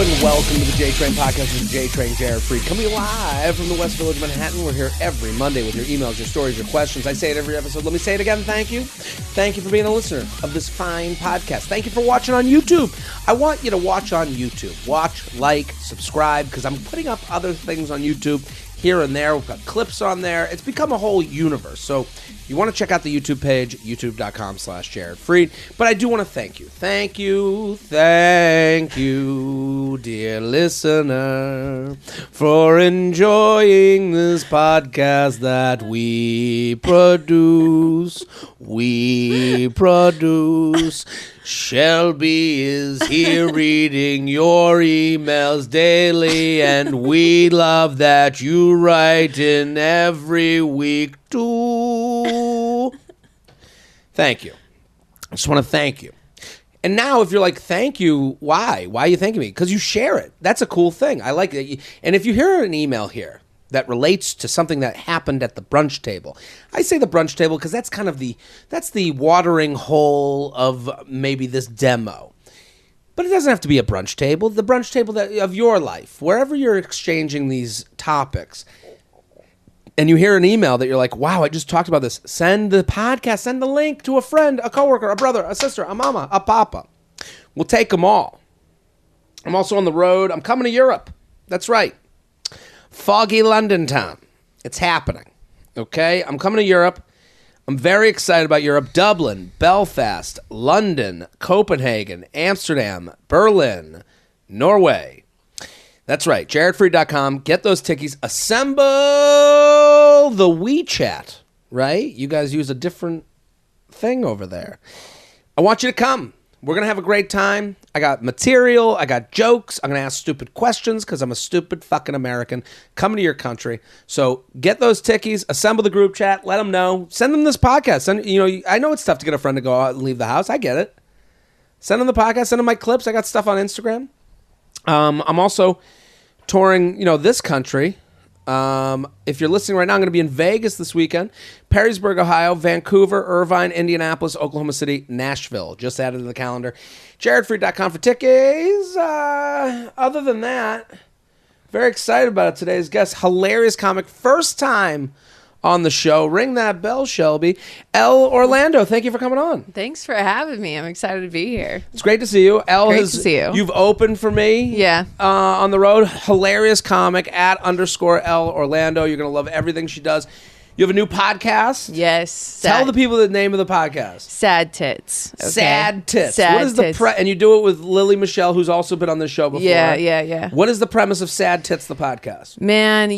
and welcome to the JTrain podcast with JTrain, Jared Freid. Coming live from the West Village of Manhattan. We're here every Monday with your emails, your stories, your questions. I say it every episode. Let me say it again. Thank you. Thank you for being a listener of this fine podcast. Thank you for watching on YouTube. I want you to watch on YouTube. Watch, like, subscribe, because I'm putting up other things on YouTube here and there. We've got clips on there. It's become a whole universe. So you want to check out the YouTube page, youtube.com/Jared Freid. But I do want to thank you. Thank you, dear listener, for enjoying this podcast that we produce. Shelby is here reading your emails daily, and we love that you write in every week too. Thank you. I just want to thank you. And now if you're like, thank you, why? Why are you thanking me? Because you share it. That's a cool thing. I like it. And if you hear an email here that relates to something that happened at the brunch table. I say the brunch table because that's kind of that's the watering hole of maybe this demo. But it doesn't have to be a brunch table. The brunch table of your life, wherever you're exchanging these topics, and you hear an email that you're like, wow, I just talked about this. Send the podcast, send the link to a friend, a coworker, a brother, a sister, a mama, a papa. We'll take them all. I'm also on the road. I'm coming to Europe. That's right. Foggy London town. It's happening. Okay? I'm coming to Europe. I'm very excited about Europe. Dublin, Belfast, London, Copenhagen, Amsterdam, Berlin, Norway. That's right. JaredFreid.com. Get those tickies. Assemble the WeChat. Right? You guys use a different thing over there. I want you to come. We're going to have a great time. I got material. I got jokes. I'm going to ask stupid questions because I'm a stupid fucking American coming to your country. So get those tickies. Assemble the group chat. Let them know. Send them this podcast. I know it's tough to get a friend to go out and leave the house. I get it. Send them the podcast. Send them my clips. I got stuff on Instagram. I'm also touring, this country. If you're listening right now, I'm going to be in Vegas this weekend, Perrysburg, Ohio, Vancouver, Irvine, Indianapolis, Oklahoma City, Nashville. Just added to the calendar. JaredFreid.com for tickets. Other than that, very excited about today's guest. Hilarious comic. First time on the show. Ring that bell, Shelby. Elle Orlando, thank you for coming on. Thanks for having me. I'm excited to be here. It's great to see you. Elle, great to see you. You've opened for me. Yeah. On the road. Hilarious comic @_Elle Orlando. You're going to love everything she does. You have a new podcast? Yes. Tell the people the name of the podcast. Sad Tits. Okay. Sad Tits. Sad what is Tits. And you do it with Lily Michelle, who's also been on this show before. Yeah. What is the premise of Sad Tits, the podcast? Man,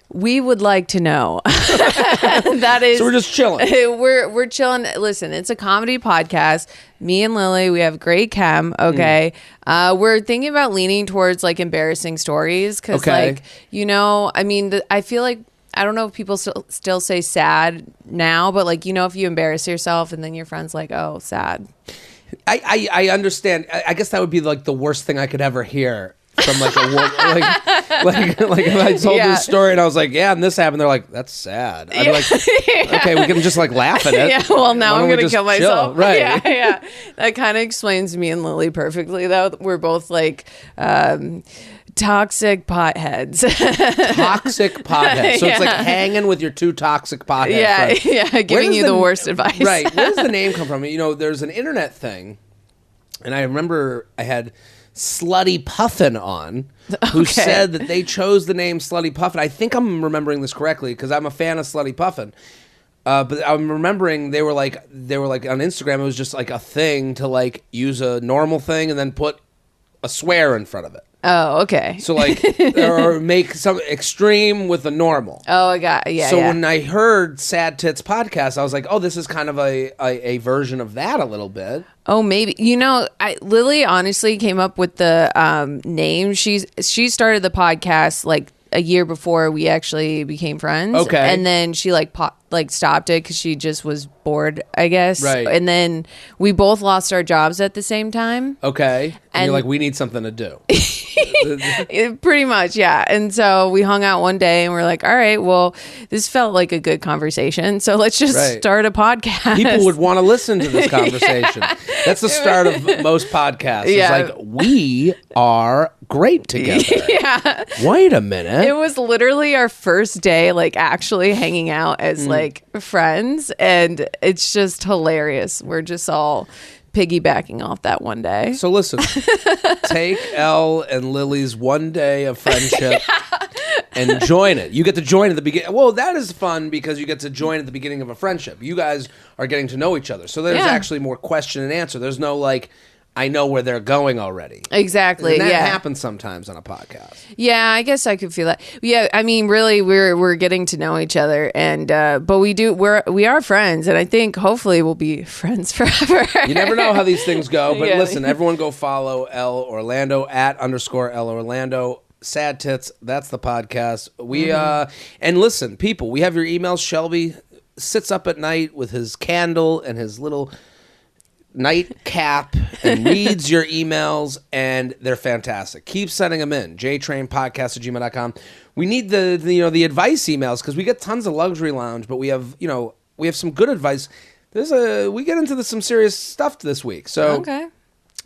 we would like to know. That is. So we're just chilling. We're chilling. Listen, it's a comedy podcast. Me and Lily, we have great chem. Okay. We're thinking about leaning towards embarrassing stories because I feel like, I don't know if people still say sad now, but if you embarrass yourself and then your friend's like, oh, sad. I understand. I guess that would be the worst thing I could ever hear from a woman. If I told this story and I was like, yeah, and this happened, they're like, that's sad. I'd be like, okay, we can just laugh at it. Yeah, well, now I'm going to kill myself. Chill? Right. Yeah. That kind of explains me and Lily perfectly, though. We're both toxic potheads. Toxic potheads. So it's hanging with your two toxic potheads. Friends. Yeah, giving you the worst advice. Right. Where does the name come from? There's an internet thing, and I remember I had Slutty Puffin on, who said that they chose the name Slutty Puffin. I think I'm remembering this correctly because I'm a fan of Slutty Puffin. But I'm remembering they were like on Instagram. It was just a thing to use a normal thing and then put a swear in front of it. Oh, okay. So or make some extreme with the normal. Oh, I got So when I heard Sad Tits podcast, I was like, oh, this is kind of a version of that a little bit. Oh, maybe. Lily honestly came up with the name. She started the podcast a year before we actually became friends. Okay. And then she stopped it because she just was bored, I guess. Right. And then we both lost our jobs at the same time. Okay. And you're like, we need something to do. Pretty much, yeah. And so we hung out one day and we're like, all right, well, this felt like a good conversation. So let's just start a podcast. People would want to listen to this conversation. That's the start of most podcasts. Yeah. It's like, we are great together. Yeah. Wait a minute. It was literally our first day, like actually hanging out as like friends. And it's just hilarious. We're just all piggybacking off that one day. So listen, take Elle and Lily's one day of friendship and join it. You get to join at the beginning. Well, that is fun because you get to join at the beginning of a friendship. You guys are getting to know each other. So there's actually more question and answer. There's no like, I know where they're going already. Exactly. And that happens sometimes on a podcast. Yeah, I guess I could feel that. Yeah, I mean, really, we're getting to know each other, and but we are friends, and I think hopefully we'll be friends forever. You never know how these things go, but listen, everyone go follow Elle Orlando @_Elle Orlando. Sad Tits. That's the podcast. We and listen, people, we have your emails. Shelby sits up at night with his candle and his little nightcap and reads your emails, and they're fantastic. Keep sending them in. JTrainPodcast@gmail.com. We need the advice emails because we get tons of luxury lounge, but we have some good advice. We get into some serious stuff this week. So okay.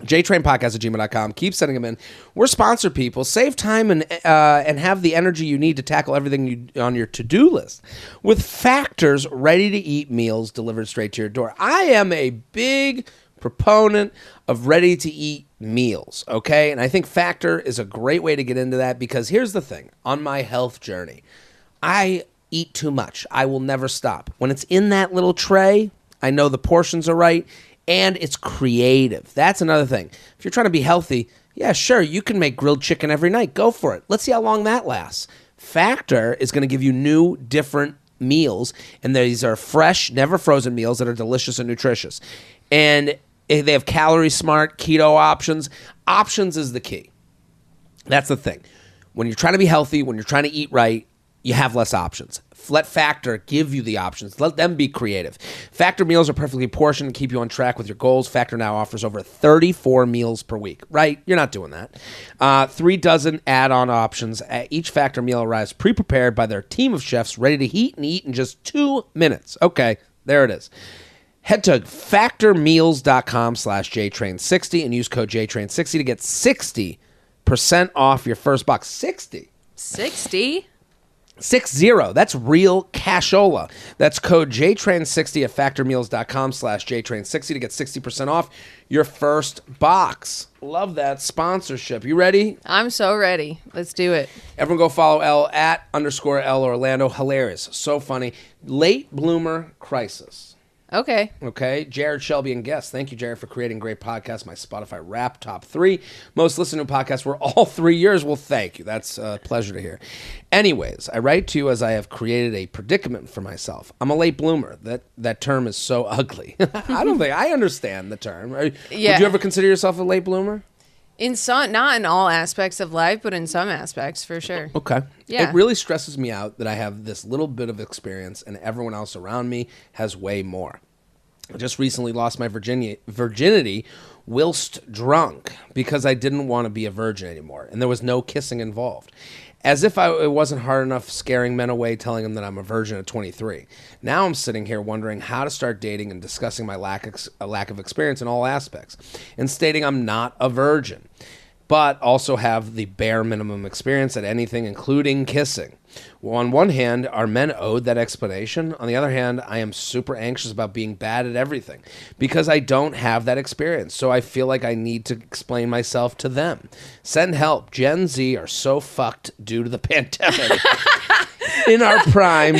JTrainPodcast@gmail.com. Keep sending them in. We're sponsored people. Save time and have the energy you need to tackle everything on your to-do list with Factor's ready-to-eat meals delivered straight to your door. I am a big proponent of ready-to-eat meals, okay? And I think Factor is a great way to get into that because here's the thing. On my health journey, I eat too much. I will never stop. When it's in that little tray, I know the portions are right. And it's creative. That's another thing. If you're trying to be healthy, yeah, sure, you can make grilled chicken every night. Go for it. Let's see how long that lasts. Factor is going to give you new, different meals, and these are fresh, never frozen meals that are delicious and nutritious. And they have calorie smart, keto options. Options is the key. That's the thing. When you're trying to be healthy, when you're trying to eat right, you have less options. Let Factor give you the options. Let them be creative. Factor meals are perfectly portioned and keep you on track with your goals. Factor now offers over 34 meals per week. Right? You're not doing that. 3 dozen add-on options. Each Factor meal arrives pre-prepared by their team of chefs ready to heat and eat in just 2 minutes. Okay, there it is. Head to factormeals.com/JTrain60 and use code JTrain60 to get 60% off your first box. 60. 60. That's real cashola. That's code JTrain60 at factormeals.com/JTrain60 to get 60% off your first box. Love that sponsorship. You ready? I'm so ready. Let's do it. Everyone go follow Elle @_Elle Orlando. Hilarious. So funny. Late bloomer crisis. Okay. Jared, Shelby, and guests. Thank you, Jared, for creating great podcasts. My Spotify Wrap Top 3. Most listened to podcasts were all 3 years. Well, thank you. That's a pleasure to hear. Anyways, I write to you as I have created a predicament for myself. I'm a late bloomer. That term is so ugly. I don't think I understand the term. Would you ever consider yourself a late bloomer? Not in all aspects of life, but in some aspects, for sure. Okay. Yeah. It really stresses me out that I have this little bit of experience and everyone else around me has way more. I just recently lost my virginity whilst drunk because I didn't want to be a virgin anymore, and there was no kissing involved. As if it wasn't hard enough scaring men away telling them that I'm a virgin at 23. Now I'm sitting here wondering how to start dating and discussing my lack of experience in all aspects and stating I'm not a virgin, but also have the bare minimum experience at anything, including kissing. Well, on one hand, are men owed that explanation? On the other hand, I am super anxious about being bad at everything because I don't have that experience. So I feel like I need to explain myself to them. Send help. Gen Z are so fucked due to the pandemic. In our prime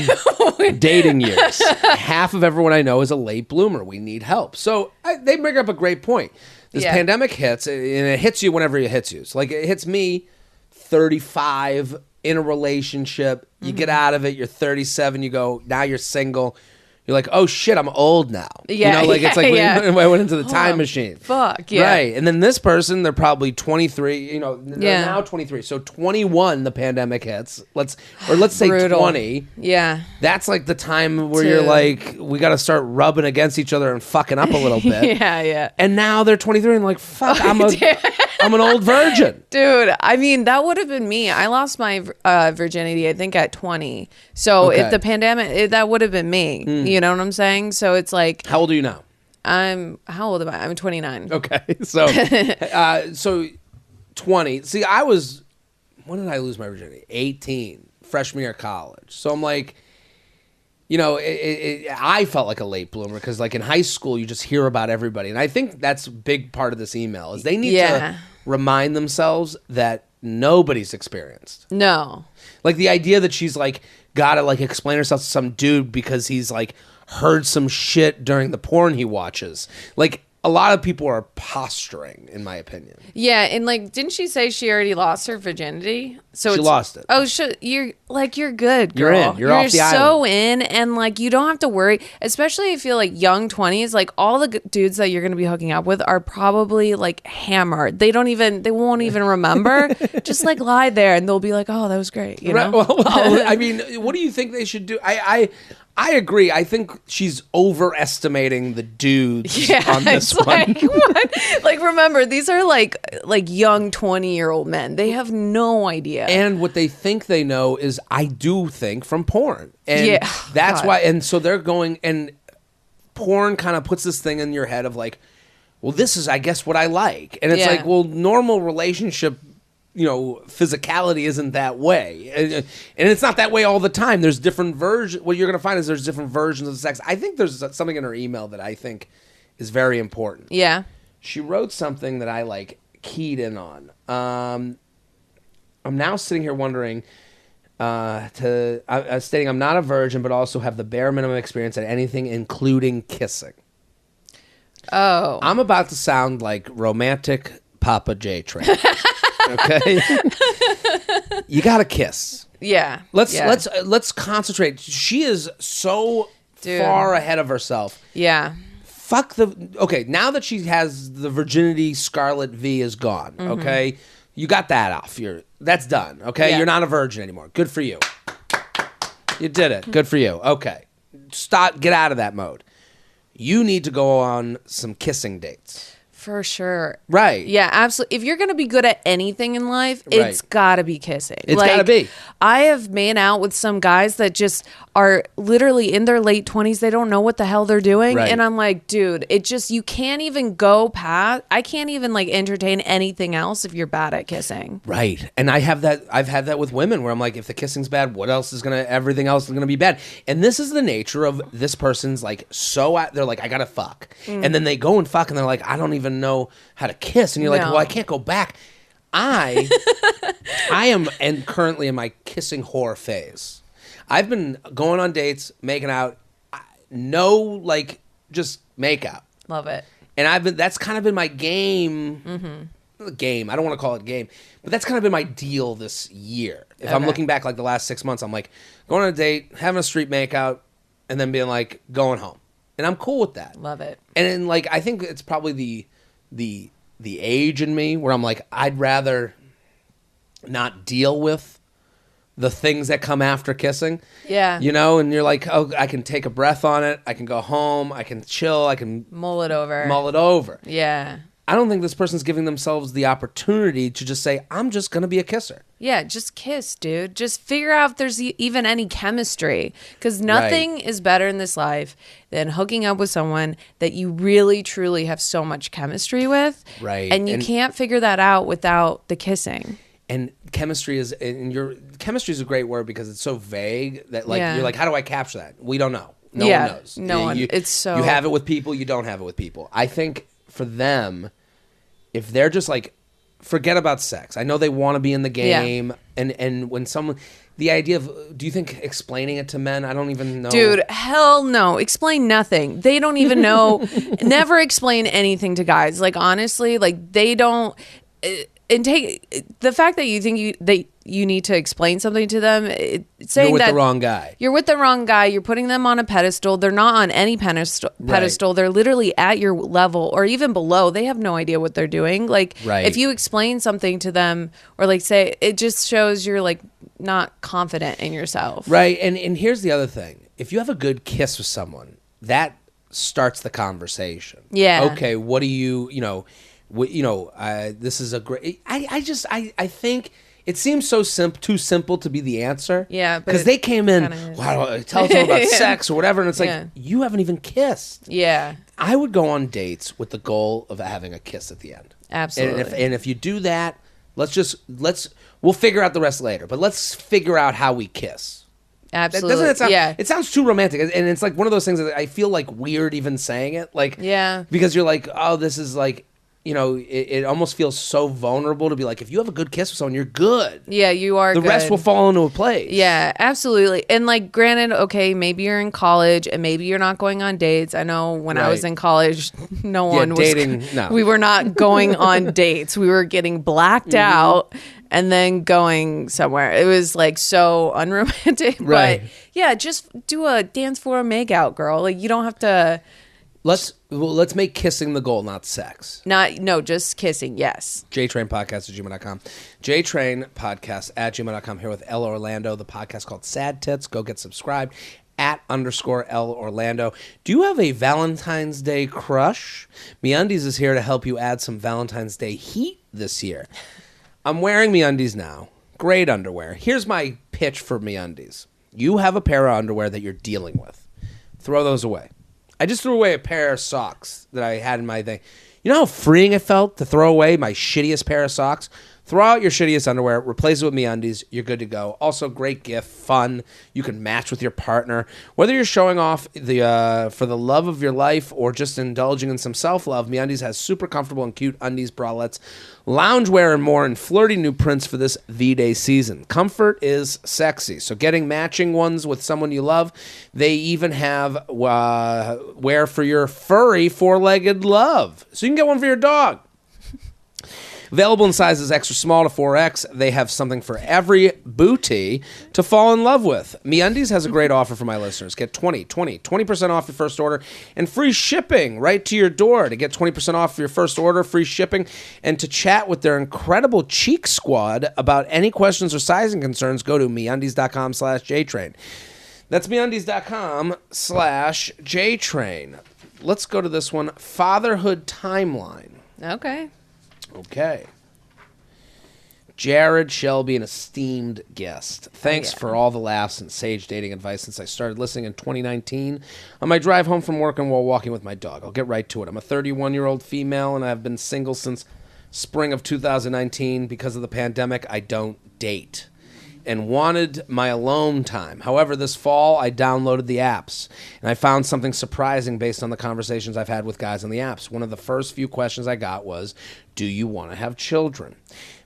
dating years, half of everyone I know is a late bloomer. We need help. So they bring up a great point. This pandemic hits, and it hits you whenever it hits you. So like it hits me, 35, in a relationship. You get out of it, you're 37, you go, now you're single. you're like, oh shit, I'm old now. Yeah, like it's like yeah. when I went into the time machine. Fuck, yeah. Right. And then this person, they're probably 23, they're now 23. So 21, the pandemic hits. Let's say Brutal. 20. Yeah. That's like the time where you're like, we got to start rubbing against each other and fucking up a little bit. Yeah. And now they're 23 and like, fuck, I'm an old virgin. Dude, I mean, that would have been me. I lost my virginity, I think, at 20. So if the pandemic, that would have been me. You know what I'm saying? So it's like... How old are you now? How old am I? I'm 29. Okay. So, so 20. See, when did I lose my virginity? 18. Freshman year of college. So I'm like... I felt like a late bloomer because, like, in high school, you just hear about everybody. And I think that's a big part of this email is they need to remind themselves that nobody's experienced. No. Like, the idea that she's, like, got to, like, explain herself to some dude because he's, like, heard some shit during the porn he watches. Like, a lot of people are posturing, in my opinion. Yeah, and like, didn't she say she already lost her virginity? So she lost it. Oh, you're good, girl. You're in. You're off the island. You're so in, and like, you don't have to worry. Especially, I feel like young 20s, like all the dudes that you're going to be hooking up with are probably like hammered. They won't even remember. Just like lie there, and they'll be like, "Oh, that was great." You know? Well, I mean, what do you think they should do? I agree. I think she's overestimating the dudes on this one. Like, what? Like, remember, these are like young 20-year-old men. They have no idea. And what they think they know is, I do think, from porn. And that's why. And so they're going, and porn kind of puts this thing in your head of like, well, this is, I guess, what I like. And it's like, well, normal relationship, physicality isn't that way. And it's not that way all the time. There's different versions. What you're going to find is there's different versions of sex. I think there's something in her email that I think is very important. Yeah. She wrote something that I like keyed in on. I'm now sitting here wondering, stating I'm not a virgin, but also have the bare minimum experience at anything, including kissing. Oh. I'm about to sound like romantic Papa JTrain. Okay, you gotta kiss. Yeah. Let's concentrate. She is so far ahead of herself. Yeah. Okay, now that she has the virginity, Scarlet V is gone. Mm-hmm. Okay, you got that off. That's done. Okay, you're not a virgin anymore. Good for you. You did it. Good for you. Okay, get out of that mode. You need to go on some kissing dates. For sure. Right. Yeah, absolutely. If you're going to be good at anything in life, it's got to be kissing. It's got to be. I have made out with some guys that just are literally in their late 20s. They don't know what the hell they're doing. Right. And I'm like, dude, you can't even go past. I can't even like entertain anything else if you're bad at kissing. Right. And I've had that with women where I'm like, if the kissing's bad, everything else is going to be bad. And this is the nature of this person's like, they're like, I got to fuck. And then they go and fuck and they're like, I don't even know how to kiss. And you're like, well, I can't go back. I am currently in my kissing whore phase. I've been going on dates, making out, just make out. Love it. And that's kind of been my game. Mm-hmm. Game. I don't want to call it game, but that's kind of been my deal this year. If I'm looking back like the last 6 months, I'm like going on a date, having a street makeout, and then being like going home. And I'm cool with that. Love it. And then, like, I think it's probably the age in me where I'm like, I'd rather not deal with the things that come after kissing. Yeah. And you're like, oh, I can take a breath on it. I can go home. I can chill. I can mull it over. Yeah. I don't think this person's giving themselves the opportunity to just say, I'm just going to be a kisser. Yeah, just kiss, dude. Just figure out if there's even any chemistry. Because nothing is better in this life than hooking up with someone that you really, truly have so much chemistry with. Right. And you can't figure that out without the kissing. And chemistry is a great word because it's so vague that you're like, how do I capture that? We don't know. No one knows. No one. You have it with people, you don't have it with people. I think for them, if they're just like, forget about sex. I know they want to be in the game. Yeah. And when someone, the idea of, do you think explaining it to men? I don't even know. Dude, hell no. Explain nothing. They don't even know. Never explain anything to guys. Like, honestly, like they don't. and take the fact that you think you need to explain something to them, saying you're with that the wrong guy. You're with the wrong guy. You're putting them on a pedestal. They're not on any pedestal. Right. They're literally at your level or even below. They have no idea what they're doing. Like, if you explain something to them or like say, it just shows you're like not confident in yourself. Right. And here's the other thing. If you have a good kiss with someone, that starts the conversation. Yeah. Okay. What do you this is a great, I think it seems so too simple to be the answer. Yeah. Because they came in, wow, tell them about sex or whatever. And it's like, you haven't even kissed. Yeah. I would go on dates with the goal of having a kiss at the end. Absolutely. And if you do that, we'll figure out the rest later, but let's figure out how we kiss. Absolutely. Doesn't it sound, yeah. It sounds too romantic. And it's like one of those things that I feel like weird even saying it. Like, yeah. Because you're like, oh, this is like, it almost feels so vulnerable to be like, if you have a good kiss with someone, you're good. Yeah, you are The good. rest will fall into a place. Yeah, absolutely. And like, granted, okay, maybe you're in college and maybe you're not going on dates. I know when I was in college, no one was dating. No, we were not going on dates. We were getting blacked out and then going somewhere. It was like so unromantic. Right. But yeah, just do a dance for a make out, girl. Like, you don't have to. Let's make kissing the goal, not sex. Just kissing. Yes. JTrain podcast at gmail.com. JTrain podcast at gmail.com. Here with Elle Orlando, the podcast called Sad Tits. Go get subscribed at _Elle Orlando. Do you have a Valentine's Day crush? MeUndies is here to help you add some Valentine's Day heat this year. I'm wearing MeUndies now. Great underwear. Here's my pitch for MeUndies. You have a pair of underwear that you're dealing with. Throw those away. I just threw away a pair of socks that I had in my thing. You know how freeing it felt to throw away my shittiest pair of socks? Throw out your shittiest underwear, replace it with MeUndies, you're good to go. Also, great gift, fun. You can match with your partner. Whether you're showing off for the love of your life or just indulging in some self-love, MeUndies has super comfortable and cute undies, bralettes, loungewear, and more, and flirty new prints for this V-Day season. Comfort is sexy, so getting matching ones with someone you love. They even have wear for your furry four-legged love. So you can get one for your dog. Available in sizes extra small to 4X, they have something for every booty to fall in love with. MeUndies has a great offer for my listeners. Get 20% off your first order and free shipping right to your door. To get 20% off your first order, free shipping, and to chat with their incredible Cheek Squad about any questions or sizing concerns, go to MeUndies.com/JTrain. That's MeUndies.com/JTrain. Let's go to this one, Fatherhood Timeline. Okay. Jared Shelby, an esteemed guest. Thanks for all the laughs and sage dating advice since I started listening in 2019 on my drive home from work and while walking with my dog. I'll get right to it. I'm a 31-year-old female, and I've been single since spring of 2019. Because of the pandemic, I don't date and wanted my alone time. However, this fall, I downloaded the apps, and I found something surprising based on the conversations I've had with guys on the apps. One of the first few questions I got was, do you want to have children?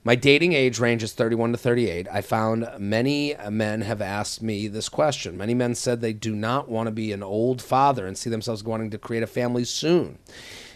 My dating age range is 31 to 38. I found many men have asked me this question. Many men said they do not want to be an old father and see themselves wanting to create a family soon.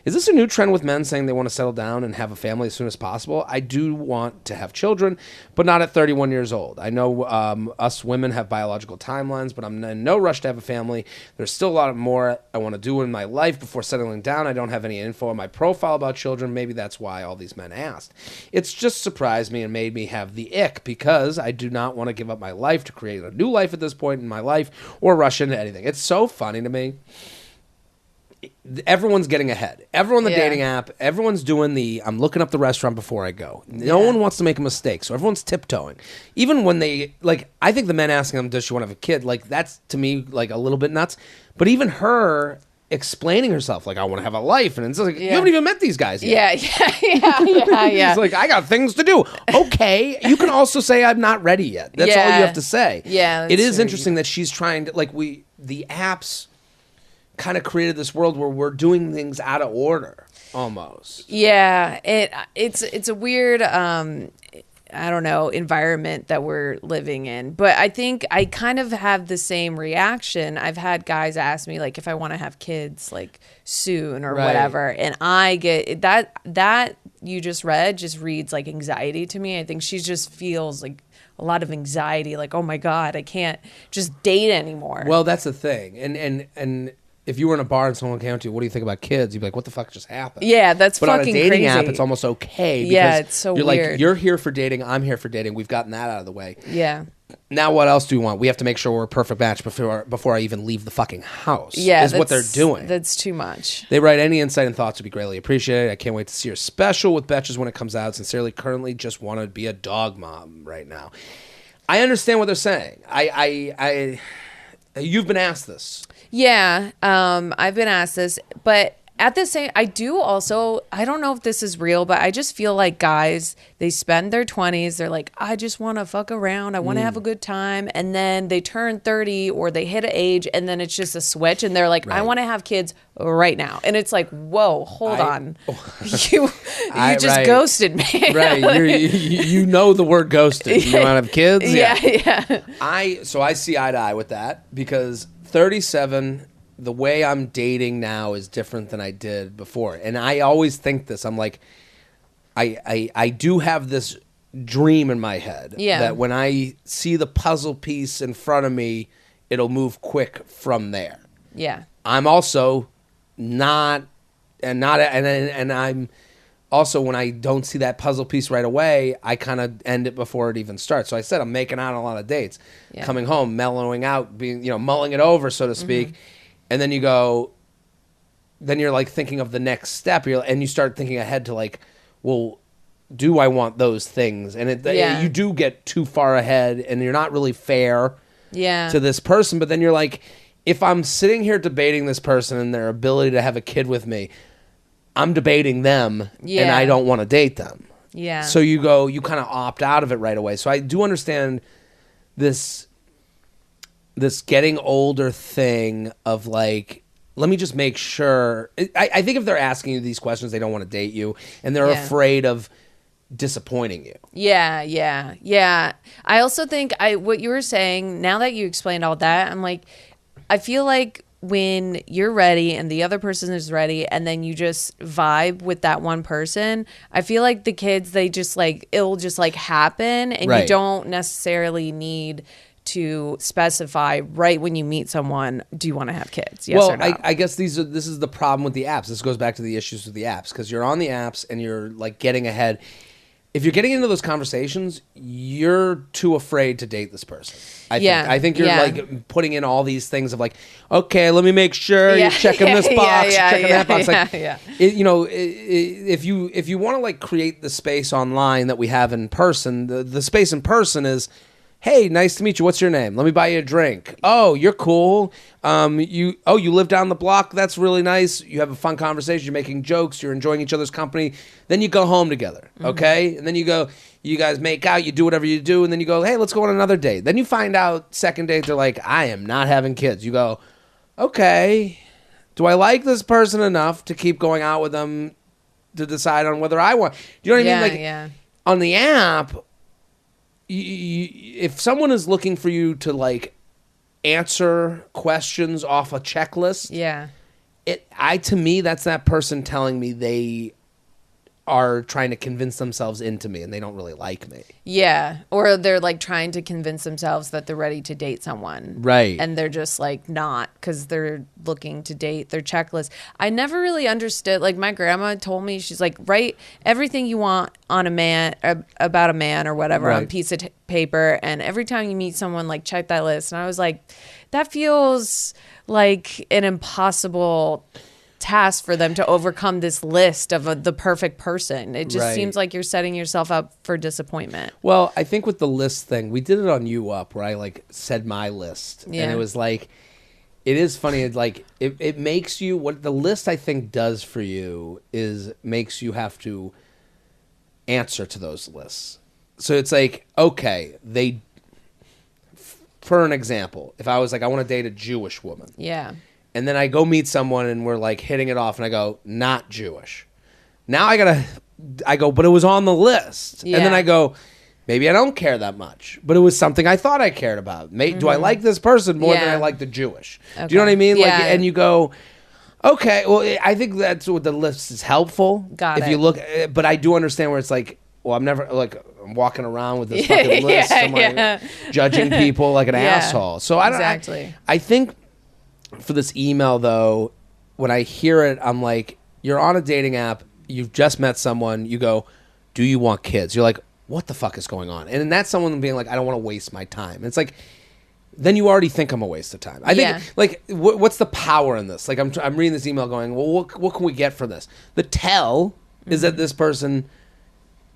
Is this a new trend with men saying they want to settle down and have a family as soon as possible? I do want to have children, but not at 31 years old. I know us women have biological timelines, but I'm in no rush to have a family. There's still a lot more I want to do in my life before settling down. I don't have any info on my profile about children. Maybe that's why all these men asked. It's just surprised me and made me have the ick because I do not want to give up my life to create a new life at this point in my life or rush into anything. It's so funny to me. Everyone's getting ahead. Everyone on the dating app, everyone's doing I'm looking up the restaurant before I go. No one wants to make a mistake, so everyone's tiptoeing. Even when they, I think the men asking them, does she want to have a kid, that's to me, a little bit nuts. But even her explaining herself, I want to have a life, and it's like, you haven't even met these guys yet. Yeah. It's like, I got things to do. Okay, you can also say I'm not ready yet. That's all you have to say. Yeah, it is interesting that she's trying to, the apps kind of created this world where we're doing things out of order almost. Yeah, it's a weird I don't know, environment that we're living in. But I think I kind of have the same reaction. I've had guys ask me if I want to have kids soon or whatever, and I get that you just read just reads like anxiety to me. I think she just feels like a lot of anxiety, like, oh my God, I can't just date anymore. Well, that's the thing. And if you were in a bar and someone came to you, what do you think about kids? You'd be like, what the fuck just happened? Yeah, that's fucking crazy. But on a dating app, it's almost okay. Because yeah, it's so you're weird. like, you're here for dating, I'm here for dating. We've gotten that out of the way. Yeah. Now what else do we want? We have to make sure we're a perfect match before I even leave the fucking house. Yeah, is what they're doing. That's too much. They write, any insight and thoughts would be greatly appreciated. I can't wait to see your special with Betches when it comes out. Sincerely, currently just want to be a dog mom right now. I understand what they're saying. You've been asked this. Yeah, I've been asked this, but at the same, I don't know if this is real, but I just feel like guys, they spend their 20s, they're like, I just want to fuck around, I want to have a good time, and then they turn 30 or they hit an age, and then it's just a switch, and they're like, I want to have kids right now, and it's like, whoa, hold on, you just ghosted me, right? You know the word ghosted. You don't have kids, yeah. I see eye to eye with that because 37. The way I'm dating now is different than I did before. And I always think this. I'm like, I do have this dream in my head that when I see the puzzle piece in front of me, it'll move quick from there. Yeah. I'm also and I'm also, when I don't see that puzzle piece right away, I kind of end it before it even starts. So I said I'm making out on a lot of dates, coming home, mellowing out, being, mulling it over, so to speak. Mm-hmm. And then then you're like thinking of the next step, and you start thinking ahead to like, well, do I want those things? And you do get too far ahead, and you're not really fair to this person. But then you're like, if I'm sitting here debating this person and their ability to have a kid with me, I'm debating them, and I don't want to date them. Yeah. So you kind of opt out of it right away. So I do understand this getting older thing of like, let me just make sure. I think if they're asking you these questions, they don't want to date you, and they're afraid of disappointing you. Yeah. I also think what you were saying, now that you explained all that, I'm like, I feel like when you're ready and the other person is ready and then you just vibe with that one person, I feel like the kids, they just like, it'll just like happen, and you don't necessarily need to specify right when you meet someone, do you want to have kids? Yes or no? I guess this is the problem with the apps. This goes back to the issues with the apps, because you're on the apps and you're like getting ahead. If you're getting into those conversations, you're too afraid to date this person. I think you're like putting in all these things of like, okay, let me make sure you're checking this box, checking that box. If you want to like create the space online that we have in person, the space in person is, hey, nice to meet you. What's your name? Let me buy you a drink. Oh, you're cool. You live down the block. That's really nice. You have a fun conversation. You're making jokes. You're enjoying each other's company. Then you go home together, okay? And then you guys make out. You do whatever you do, and then you go, hey, let's go on another date. Then you find out second date, they're like, I am not having kids. You go, okay, do I like this person enough to keep going out with them to decide on whether I want? Do you know what I mean? Like on the app, if someone is looking for you to like answer questions off a checklist, to me that's that person telling me they are trying to convince themselves into me and they don't really like me. Yeah. Or they're like trying to convince themselves that they're ready to date someone. Right. And they're just like not, because they're looking to date their checklist. I never really understood. Like my grandma told me, she's like, write everything you want on a man, about a man or whatever, on a piece of paper. And every time you meet someone, like check that list. And I was like, that feels like an impossible task for them to overcome this list of the perfect person. It just seems like you're setting yourself up for disappointment. Well, I think with the list thing, we did it on You Up where I like said my list. And it was like, it is funny. It's like, it makes you, what the list I think does for you is makes you have to answer to those lists. So it's like, okay, for an example, if I was like, I want to date a Jewish woman. Yeah. And then I go meet someone and we're like hitting it off and I go, not Jewish. Now I go, but it was on the list. Yeah. And then I go, maybe I don't care that much, but it was something I thought I cared about. Do I like this person more than I like the Jewish? Okay. Do you know what I mean? Yeah. Like, and you go, Okay, well, I think that's what the list is helpful. Got if it. you look, but I do understand where it's like, well, I'm walking around with this fucking list, judging people like an asshole. So I don't. Exactly. I think for this email though, when I hear it, I'm like, you're on a dating app, you've just met someone, you go, do you want kids? You're like, what the fuck is going on? And then that's someone being like, I don't want to waste my time. And it's like, then you already think I'm a waste of time. I think, like, what's the power in this? Like, I'm reading this email going, well, what can we get from this? The tell is that this person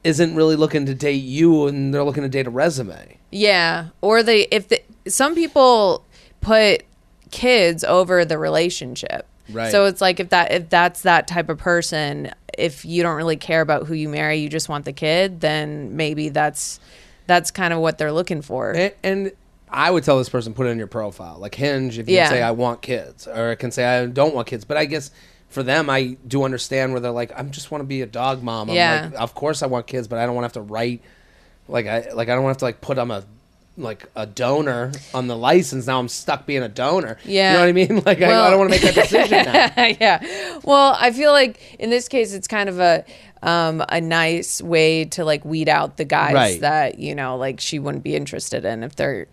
isn't really looking to date you, and they're looking to date a resume. Yeah, or some people put kids over the relationship. Right. So it's like if that's that type of person, if you don't really care about who you marry, you just want the kid, then maybe that's kind of what they're looking for. And I would tell this person, put it in your profile. Like Hinge, if you say, I want kids. Or I can say, I don't want kids. But I guess for them, I do understand where they're like, I just want to be a dog mom. I'm like, of course I want kids, but I don't want to have to write. I don't want to have to put I'm a donor on the license. Now I'm stuck being a donor. Yeah. You know what I mean? Like, I don't want to make that decision now. Yeah. Well, I feel like in this case, it's kind of a nice way to weed out the guys that, she wouldn't be interested in if they're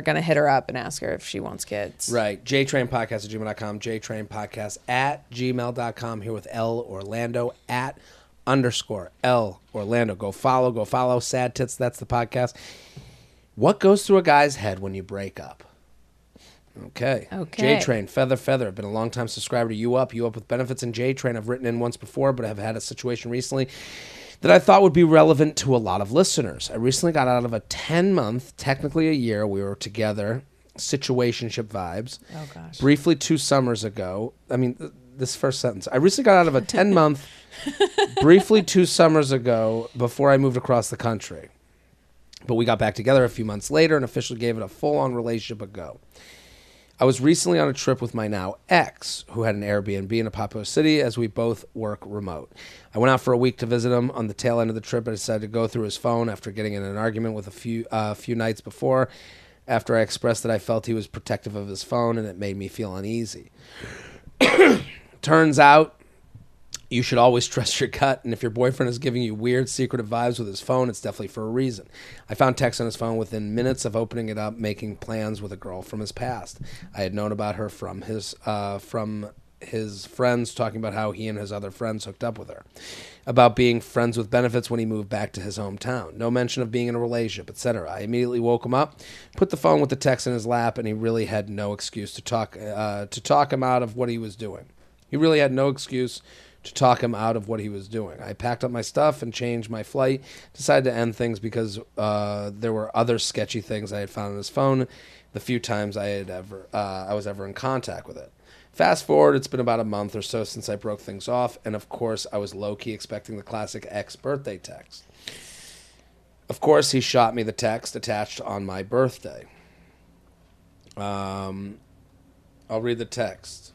going to hit her up and ask her if she wants kids. Right. JTrainPodcast@gmail.com. JTrainPodcast@gmail.com. Here with Elle Orlando @_Elle Orlando. Go follow. Sad Tits. That's the podcast. What goes through a guy's head when you break up? Okay. JTrain, Feather. I've been a long-time subscriber to You Up with Benefits, and JTrain. I've written in once before, but I've had a situation recently that I thought would be relevant to a lot of listeners. I recently got out of a 10-month, technically a year, we were together, situationship vibes. Oh, gosh. Briefly 2 summers ago, this first sentence. I recently got out of a 10-month, briefly 2 summers ago, before I moved across the country. But we got back together a few months later and officially gave it a full-on relationship a go. I was recently on a trip with my now ex, who had an Airbnb in a popular city, as we both work remote. I went out for a week to visit him. On the tail end of the trip, I decided to go through his phone after getting in an argument with a few nights before, after I expressed that I felt he was protective of his phone, and it made me feel uneasy. Turns out, you should always trust your gut, and if your boyfriend is giving you weird, secretive vibes with his phone, it's definitely for a reason. I found texts on his phone within minutes of opening it up, making plans with a girl from his past. I had known about her from his friends, talking about how he and his other friends hooked up with her, about being friends with benefits when he moved back to his hometown. No mention of being in a relationship, etc. I immediately woke him up, put the phone with the text in his lap, and he really had no excuse to talk him out of what he was doing. I packed up my stuff and changed my flight, decided to end things because there were other sketchy things I had found on his phone the few times I was ever in contact with it. Fast forward, it's been about a month or so since I broke things off, and of course I was low-key expecting the classic ex-birthday text. Of course, he shot me the text attached on my birthday. I'll read the text.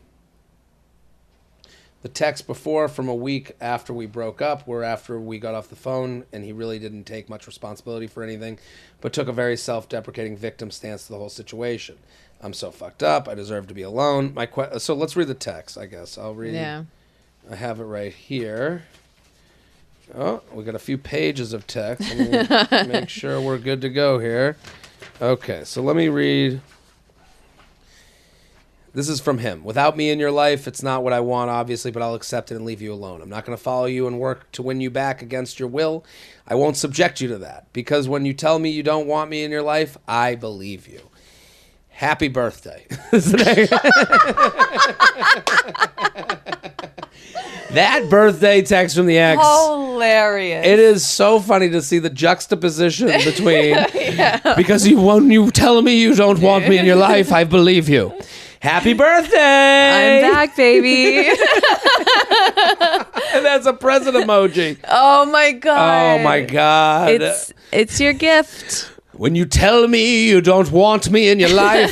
The text before, from a week after we broke up, were after we got off the phone, and he really didn't take much responsibility for anything, but took a very self-deprecating victim stance to the whole situation. I'm so fucked up. I deserve to be alone. So let's read the text, I guess. I'll read it. Yeah. I have it right here. Oh, we got a few pages of text. Let me make sure we're good to go here. Okay, so let me read. This is from him. Without me in your life, it's not what I want, obviously, but I'll accept it and leave you alone. I'm not going to follow you and work to win you back against your will. I won't subject you to that, because when you tell me you don't want me in your life, I believe you. Happy birthday. That birthday text from the ex. Hilarious. It is so funny to see the juxtaposition between, because when you tell me you don't want me in your life, I believe you. Happy birthday! I'm back, baby. And that's a present emoji. Oh my god. Oh my god. It's your gift. When you tell me you don't want me in your life,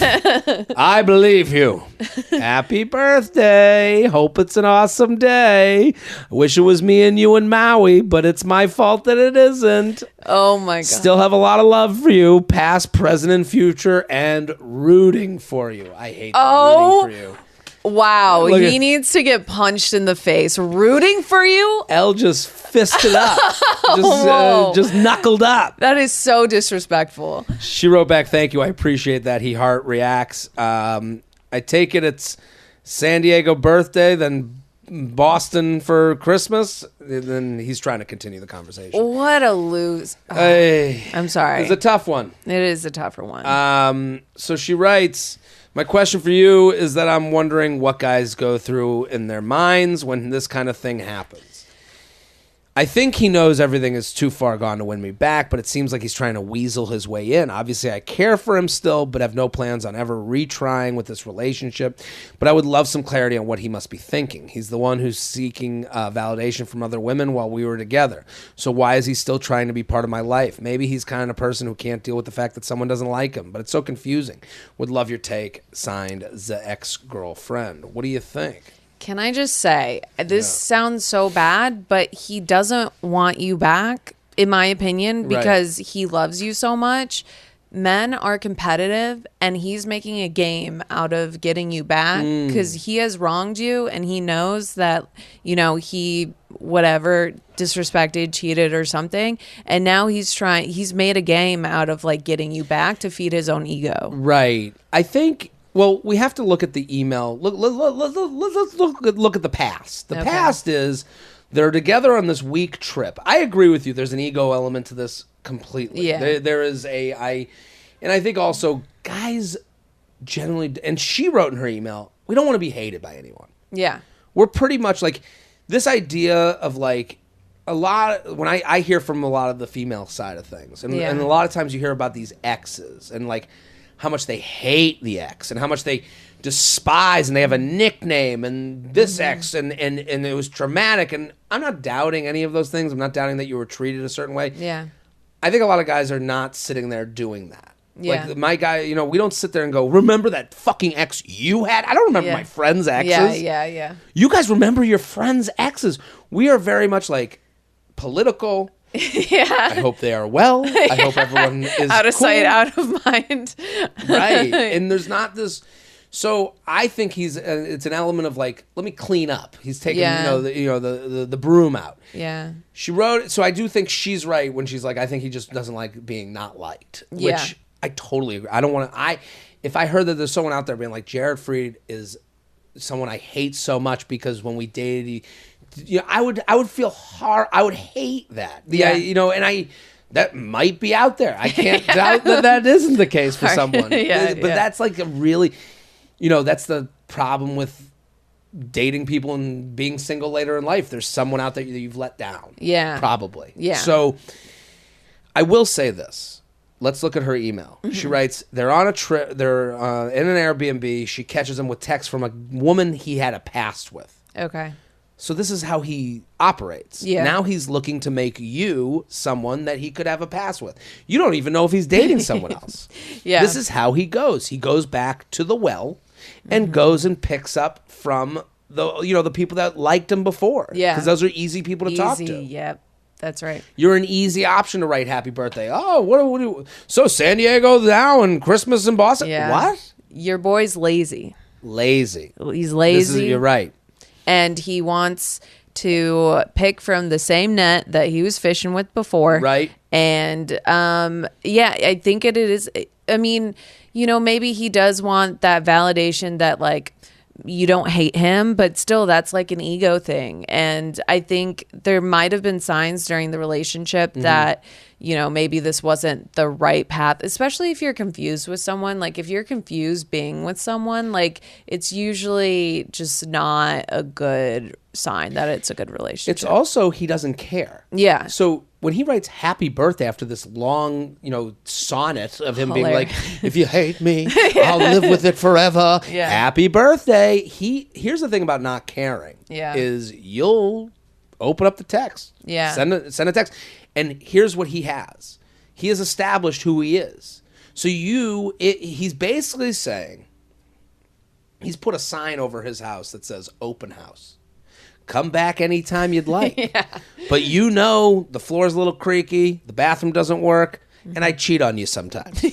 I believe you. Happy birthday. Hope it's an awesome day. I wish it was me and you in Maui, but it's my fault that it isn't. Oh my god. Still have a lot of love for you, past, present, and future, and rooting for you. I hate rooting for you. Wow, Look he at- needs to get punched in the face. Rooting for you? Elle just fisted up, Whoa. just knuckled up. That is so disrespectful. She wrote back, "Thank you, I appreciate that." He heart reacts. I take it it's San Diego birthday, then Boston for Christmas. And then he's trying to continue the conversation. What a lose. Hey, I'm sorry. it's a tough one. It is a tougher one. So she writes, my question for you is that I'm wondering what guys go through in their minds when this kind of thing happens. I think he knows everything is too far gone to win me back, but it seems like he's trying to weasel his way in. Obviously, I care for him still, but have no plans on ever retrying with this relationship. But I would love some clarity on what he must be thinking. He's the one who's seeking validation from other women while we were together. So why is he still trying to be part of my life? Maybe he's kind of person who can't deal with the fact that someone doesn't like him, but it's so confusing. Would love your take. Signed, the ex-girlfriend. What do you think? Can I just say, this sounds so bad, but he doesn't want you back, in my opinion, because he loves you so much. Men are competitive, and he's making a game out of getting you back because he has wronged you, and he knows that, you know, he whatever disrespected, cheated or something, and now he's made a game out of like getting you back to feed his own ego. Right. I think... Well, we have to look at the email. Let's look at the past. The past is they're together on this week trip. I agree with you. There's an ego element to this completely. Yeah. There is and I think also guys generally, and she wrote in her email, we don't want to be hated by anyone. Yeah. We're pretty much like this idea of like a lot, when I hear from a lot of the female side of things, and a lot of times you hear about these exes and like, how much they hate the ex and how much they despise and they have a nickname and this ex and it was traumatic. And I'm not doubting any of those things. I'm not doubting that you were treated a certain way. Yeah. I think a lot of guys are not sitting there doing that. Yeah. Like my guy, you know, we don't sit there and go, remember that fucking ex you had? I don't remember my friend's exes. Yeah. You guys remember your friend's exes. We are very much like political. Yeah. I hope they are well. I hope everyone is out of cool. sight, out of mind. Right. And there's not this. So I think it's an element of like, let me clean up. He's taking the broom out. Yeah. She wrote. So I do think she's right when she's like, I think he just doesn't like being not liked. Yeah. Which I totally agree. I don't want to. If I heard that there's someone out there being like, Jared Freid is someone I hate so much because when we dated, I would feel hard. I would hate that. That might be out there. I can't doubt that isn't the case for someone. But that's like a really, that's the problem with dating people and being single later in life. There's someone out there that you've let down. Yeah. Probably. Yeah. So I will say this. Let's look at her email. Mm-hmm. She writes, they're on a trip. They're in an Airbnb. She catches him with text from a woman he had a past with. Okay. So this is how he operates. Yeah. Now he's looking to make you someone that he could have a past with. You don't even know if he's dating someone else. Yeah. This is how he goes. He goes back to the well and goes and picks up from the people that liked him before. Yeah. Because those are easy people to talk to. Yep. That's right. You're an easy option to write happy birthday. Oh, what so San Diego now and Christmas in Boston? Yeah. What? Your boy's lazy. Lazy. He's lazy. You're right. And he wants to pick from the same net that he was fishing with before. Right. And I think it is. I mean, maybe he does want that validation that like you don't hate him, but still that's like an ego thing. And I think there might have been signs during the relationship that, maybe this wasn't the right path, especially if you're confused with someone. Like if you're confused being with someone, like it's usually just not a good sign that it's a good relationship. It's also he doesn't care. Yeah. So when he writes happy birthday after this long, sonnet of him being like, if you hate me, I'll live with it forever. Yeah. Happy birthday. Here's the thing about not caring. Yeah. Is you'll open up the text. Yeah. Send a text. And here's what he has. He has established who he is. So he's basically saying, he's put a sign over his house that says open house. Come back anytime you'd like. Yeah. But the floor's a little creaky, the bathroom doesn't work. and I cheat on you sometimes. So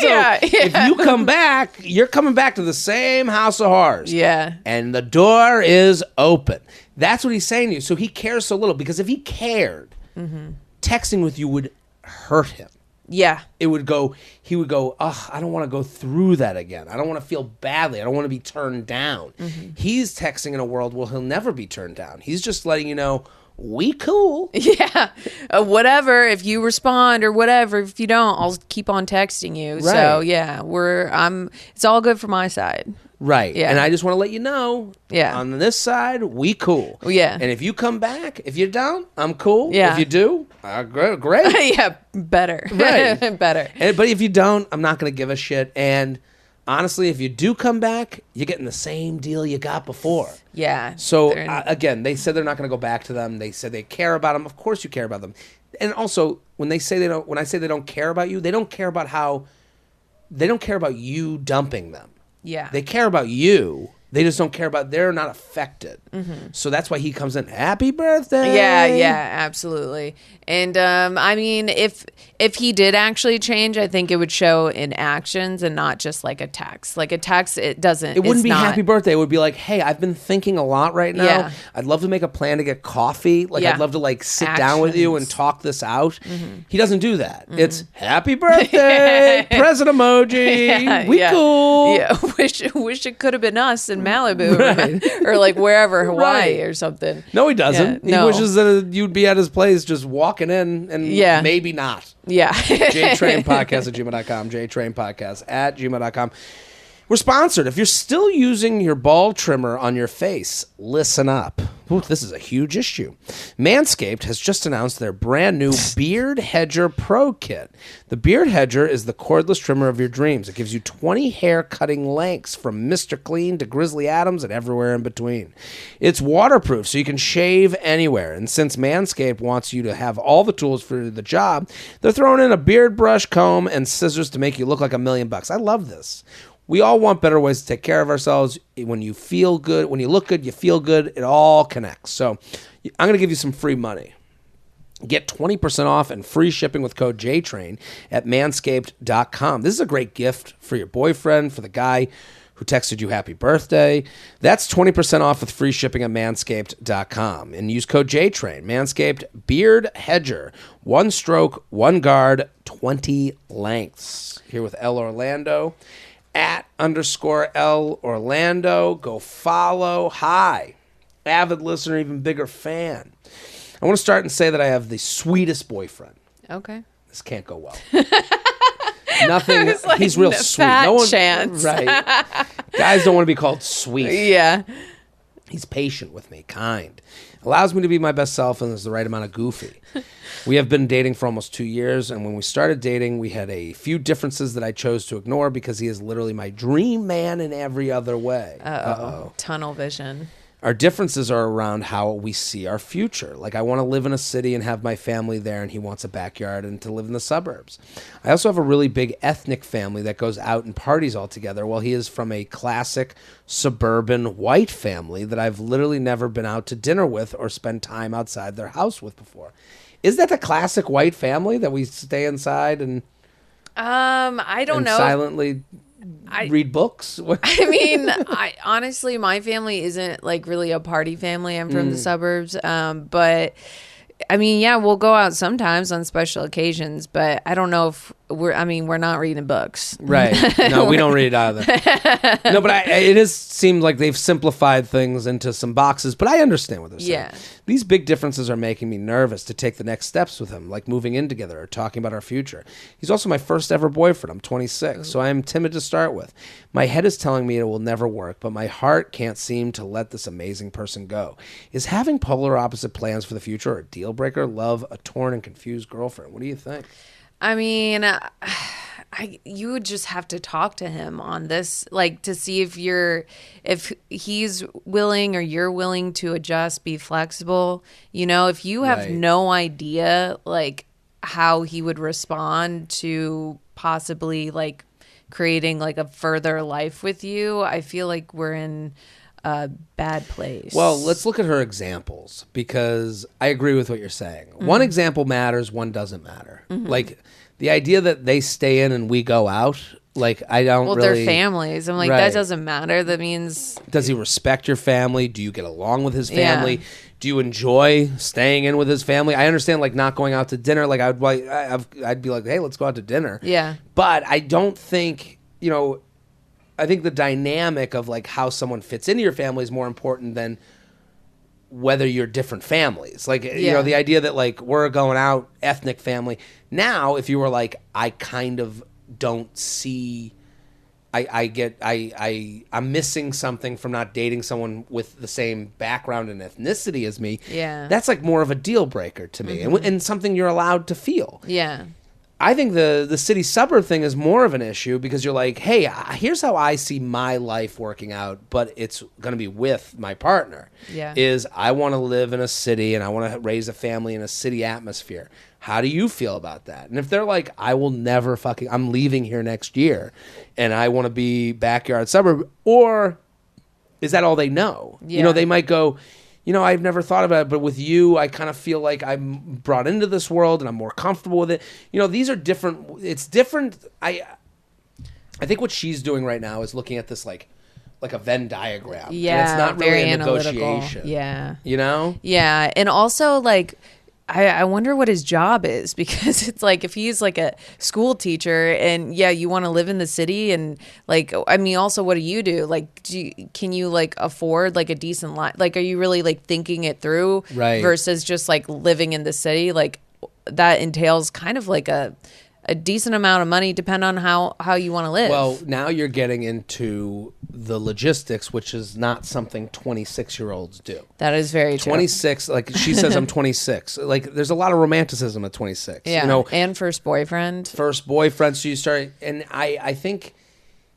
Yeah. if you come back, you're coming back to the same house of horrors. Yeah. And the door is open. That's what he's saying to you. So he cares so little, because if he cared, texting with you would hurt him. Yeah. He would go, ugh, I don't want to go through that again. I don't want to feel badly. I don't want to be turned down. He's texting in a world where he'll never be turned down. He's just letting you know, we cool. Yeah. Whatever. If you respond or whatever, if you don't, I'll keep on texting you. Right. So yeah, it's all good for my side. Right. Yeah. And I just want to let you know, on this side, we cool. Yeah. And if you come back, if you're down, I'm cool. Yeah. If you do, great. Yeah. Better. Right. Better. But if you don't, I'm not going to give a shit. And honestly, if you do come back, you're getting the same deal you got before. Yeah. So again, they said they're not going to go back to them. They said they care about them. Of course you care about them. And also, when I say they don't care about you, they don't care about you dumping them. Yeah. They care about you. They just don't care about, they're not affected. So that's why he comes in, happy birthday. Yeah, absolutely. And I mean, if he did actually change, I think it would show in actions and not just like a text. Like a text, it wouldn't be happy birthday. It would be like, hey, I've been thinking a lot right now. Yeah. I'd love to make a plan to get coffee. Like, I'd love to like sit down with you and talk this out. He doesn't do that. It's happy birthday, present emoji. We cool. Yeah, wish it could have been us in Malibu or like wherever, Hawaii or something. No, he doesn't. Yeah, he wishes that you'd be at his place just walking in and maybe not. Yeah. JTrainPodcast@gmail.com. JTrainPodcast@gmail.com. We're sponsored. If you're still using your ball trimmer on your face, listen up. Ooh, this is a huge issue. Manscaped has just announced their brand new Beard Hedger Pro Kit. The Beard Hedger is the cordless trimmer of your dreams. It gives you 20 hair cutting lengths from Mr. Clean to Grizzly Adams and everywhere in between. It's waterproof, so you can shave anywhere. And since Manscaped wants you to have all the tools for the job, they're throwing in a beard brush, comb, and scissors to make you look like $1,000,000. I love this. We all want better ways to take care of ourselves. When you feel good, when you look good, you feel good. It all connects. So I'm going to give you some free money. Get 20% off and free shipping with code JTrain at manscaped.com. This is a great gift for your boyfriend, for the guy who texted you happy birthday. That's 20% off with free shipping at manscaped.com. And use code JTrain. Manscaped Beard Hedger. 1 stroke, 1 guard, 20 lengths. Here with Elle Orlando. @_Elle Orlando. Go follow. Hi. Avid listener, even bigger fan. I want to start and say that I have the sweetest boyfriend. Okay. This can't go well. Nothing. Like he's real sweet. No one, chance. Right. Guys don't want to be called sweet. Yeah. He's patient with me, kind. Allows me to be my best self and is the right amount of goofy. We have been dating for almost 2 years, and when we started dating, we had a few differences that I chose to ignore because he is literally my dream man in every other way. Uh-oh. Tunnel vision. Our differences are around how we see our future. Like, I want to live in a city and have my family there, and he wants a backyard and to live in the suburbs. I also have a really big ethnic family that goes out and parties all together, while he is from a classic suburban white family that I've literally never been out to dinner with or spend time outside their house with before. Is that the classic white family that we stay inside and I don't know. Silently read books? I mean, honestly, my family isn't like really a party family. I'm from the suburbs. But I mean, yeah, we'll go out sometimes on special occasions, but I don't know if we're not reading books. Right. No, we don't read it either. No, but it seemed like they've simplified things into some boxes, but I understand what they're saying. Yeah. These big differences are making me nervous to take the next steps with him, like moving in together or talking about our future. He's also my first ever boyfriend. I'm 26, so I am timid to start with. My head is telling me it will never work, but my heart can't seem to let this amazing person go. Is having polar opposite plans for the future a deal breaker? Love a torn and confused girlfriend. What do you think? I mean, you would just have to talk to him on this, like to see if he's willing or you're willing to adjust, be flexible. You know, if you have no idea like how he would respond to possibly like creating like a further life with you, I feel like we're in a bad place. Well, let's look at her examples, because I agree with what you're saying. One example matters, one doesn't matter. Like the idea that they stay in and we go out, like I don't really... Well, they're families. I'm like, that doesn't matter. That means... Does he respect your family? Do you get along with his family? Yeah. Do you enjoy staying in with his family? I understand, like, not going out to dinner. Like, I'd be like, hey, let's go out to dinner. Yeah. But I don't think, you know, I think the dynamic of, like, how someone fits into your family is more important than whether you're different families. Like, you know, the idea that, like, we're going out, ethnic family. Now, if you were like, I kind of don't see... I'm missing something from not dating someone with the same background and ethnicity as me. Yeah. That's like more of a deal breaker to me, and something you're allowed to feel. Yeah. I think the city suburb thing is more of an issue, because you're like, hey, here's how I see my life working out, but it's going to be with my partner. Yeah. Is I want to live in a city and I want to raise a family in a city atmosphere. How do you feel about that? And if they're like, I will never I'm leaving here next year and I want to be backyard suburb, or is that all they know? Yeah. You know, they might go, you know, I've never thought about it, but with you, I kind of feel like I'm brought into this world and I'm more comfortable with it. You know, these are different. It's different. I think what she's doing right now is looking at this like a Venn diagram. Yeah. And it's not really very a analytical. negotiation. Yeah. You know? Yeah. And also, like, I wonder what his job is, because it's like if he's like a school teacher and you want to live in the city, and like, I mean, also what do you do? Like, can you like afford like a decent life? Like, are you really like thinking it through versus just like living in the city? Like that entails kind of like a decent amount of money, depend on how you want to live. Well, now you're getting into the logistics, which is not something 26-year-olds do. That is very true. 26, like she says, I'm 26. Like there's a lot of romanticism at 26. Yeah, you know, and first boyfriend. So you start, and I think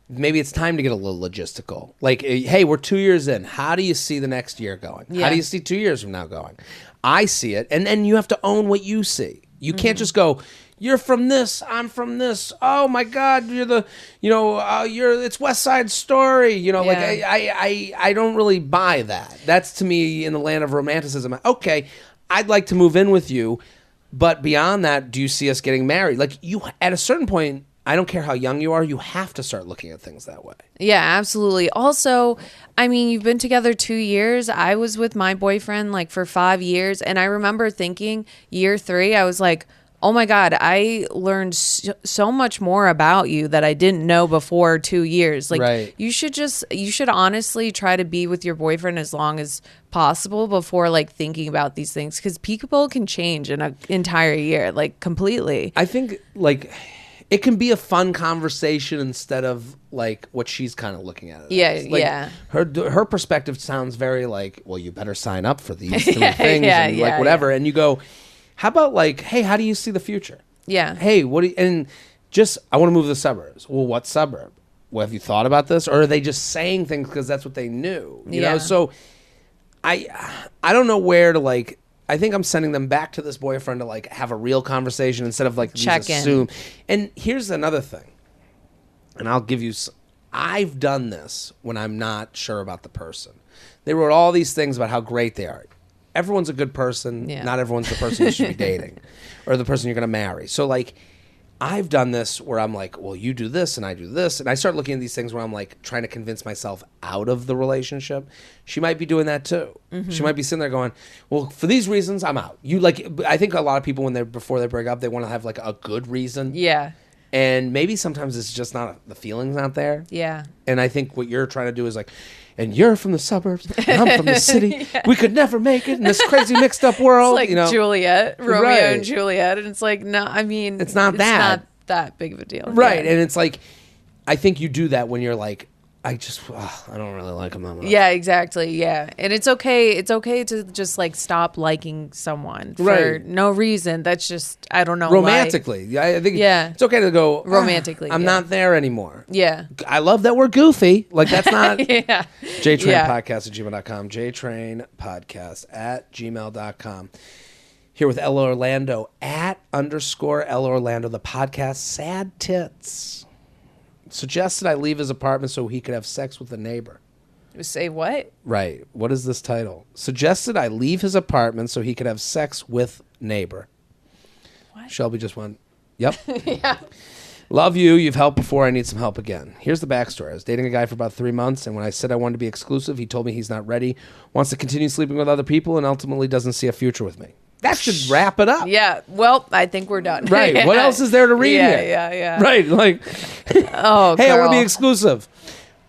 maybe it's time to get a little logistical. Like, hey, we're 2 years in. How do you see the next year going? Yeah. How do you see 2 years from now going? I see it, and then you have to own what you see. You can't just go, you're from this, I'm from this. Oh my God, you're it's West Side Story. You know, like I don't really buy that. That's to me in the land of romanticism. Okay, I'd like to move in with you, but beyond that, do you see us getting married? Like you, at a certain point, I don't care how young you are, you have to start looking at things that way. Yeah, absolutely. Also, I mean, you've been together 2 years. I was with my boyfriend like for 5 years, and I remember thinking year 3, I was like, oh my God, I learned so much more about you that I didn't know before 2 years. Like you should honestly try to be with your boyfriend as long as possible before like thinking about these things, because people can change in an entire year, like completely. I think like it can be a fun conversation instead of like what she's kind of looking at it. Yeah, like, her perspective sounds very like, well, you better sign up for these 3 things and like whatever. And you go, how about like, hey, how do you see the future? Yeah. Hey, I want to move to the suburbs. Well, what suburb? Well, have you thought about this? Or are they just saying things because that's what they knew? You know? So I don't know where to like, I think I'm sending them back to this boyfriend to like have a real conversation instead of like assume. And here's another thing. And I'll give you, I've done this when I'm not sure about the person. They wrote all these things about how great they are. Everyone's a good person. Yeah. Not everyone's the person you should be dating or the person you're going to marry. So like I've done this where I'm like, well, you do this and I do this. And I start looking at these things where I'm like trying to convince myself out of the relationship. She might be doing that too. Mm-hmm. She might be sitting there going, well, for these reasons, I'm out. I think a lot of people before they break up, they want to have like a good reason. Yeah. And maybe sometimes it's just not, the feeling's not there. Yeah. And I think what you're trying to do is like, and you're from the suburbs, and I'm from the city. Yeah. We could never make it in this crazy mixed up world. It's like Juliet, Romeo and Juliet. And it's like, no, I mean, it's not that big of a deal. Right. Yeah. And it's like, I think you do that when you're like, I don't really like him that much. Yeah, exactly. Yeah. And it's okay. It's okay to just like stop liking someone for no reason. That's just, I don't know. Romantically. Why. I think it's okay to go, romantically. I'm not there anymore. Yeah. I love that we're goofy. Like that's not. Yeah. JTrain podcast at gmail.com. JTrain podcast at gmail.com. Here with Elle Orlando at _ Elle Orlando, the podcast Sad Tits. Suggested I leave his apartment so he could have sex with a neighbor. Say what? Right. What is this title? Suggested I leave his apartment so he could have sex with neighbor. What? Shelby just went, yep. Yeah. Love you. You've helped before. I need some help again. Here's the backstory. I was dating a guy for about 3 months, and when I said I wanted to be exclusive, he told me he's not ready, wants to continue sleeping with other people, and ultimately doesn't see a future with me. That should wrap it up. Yeah. Well, I think we're done. Right. Yeah. What else is there to read here? Yeah. Right. Like, oh, hey, girl. I want to be exclusive.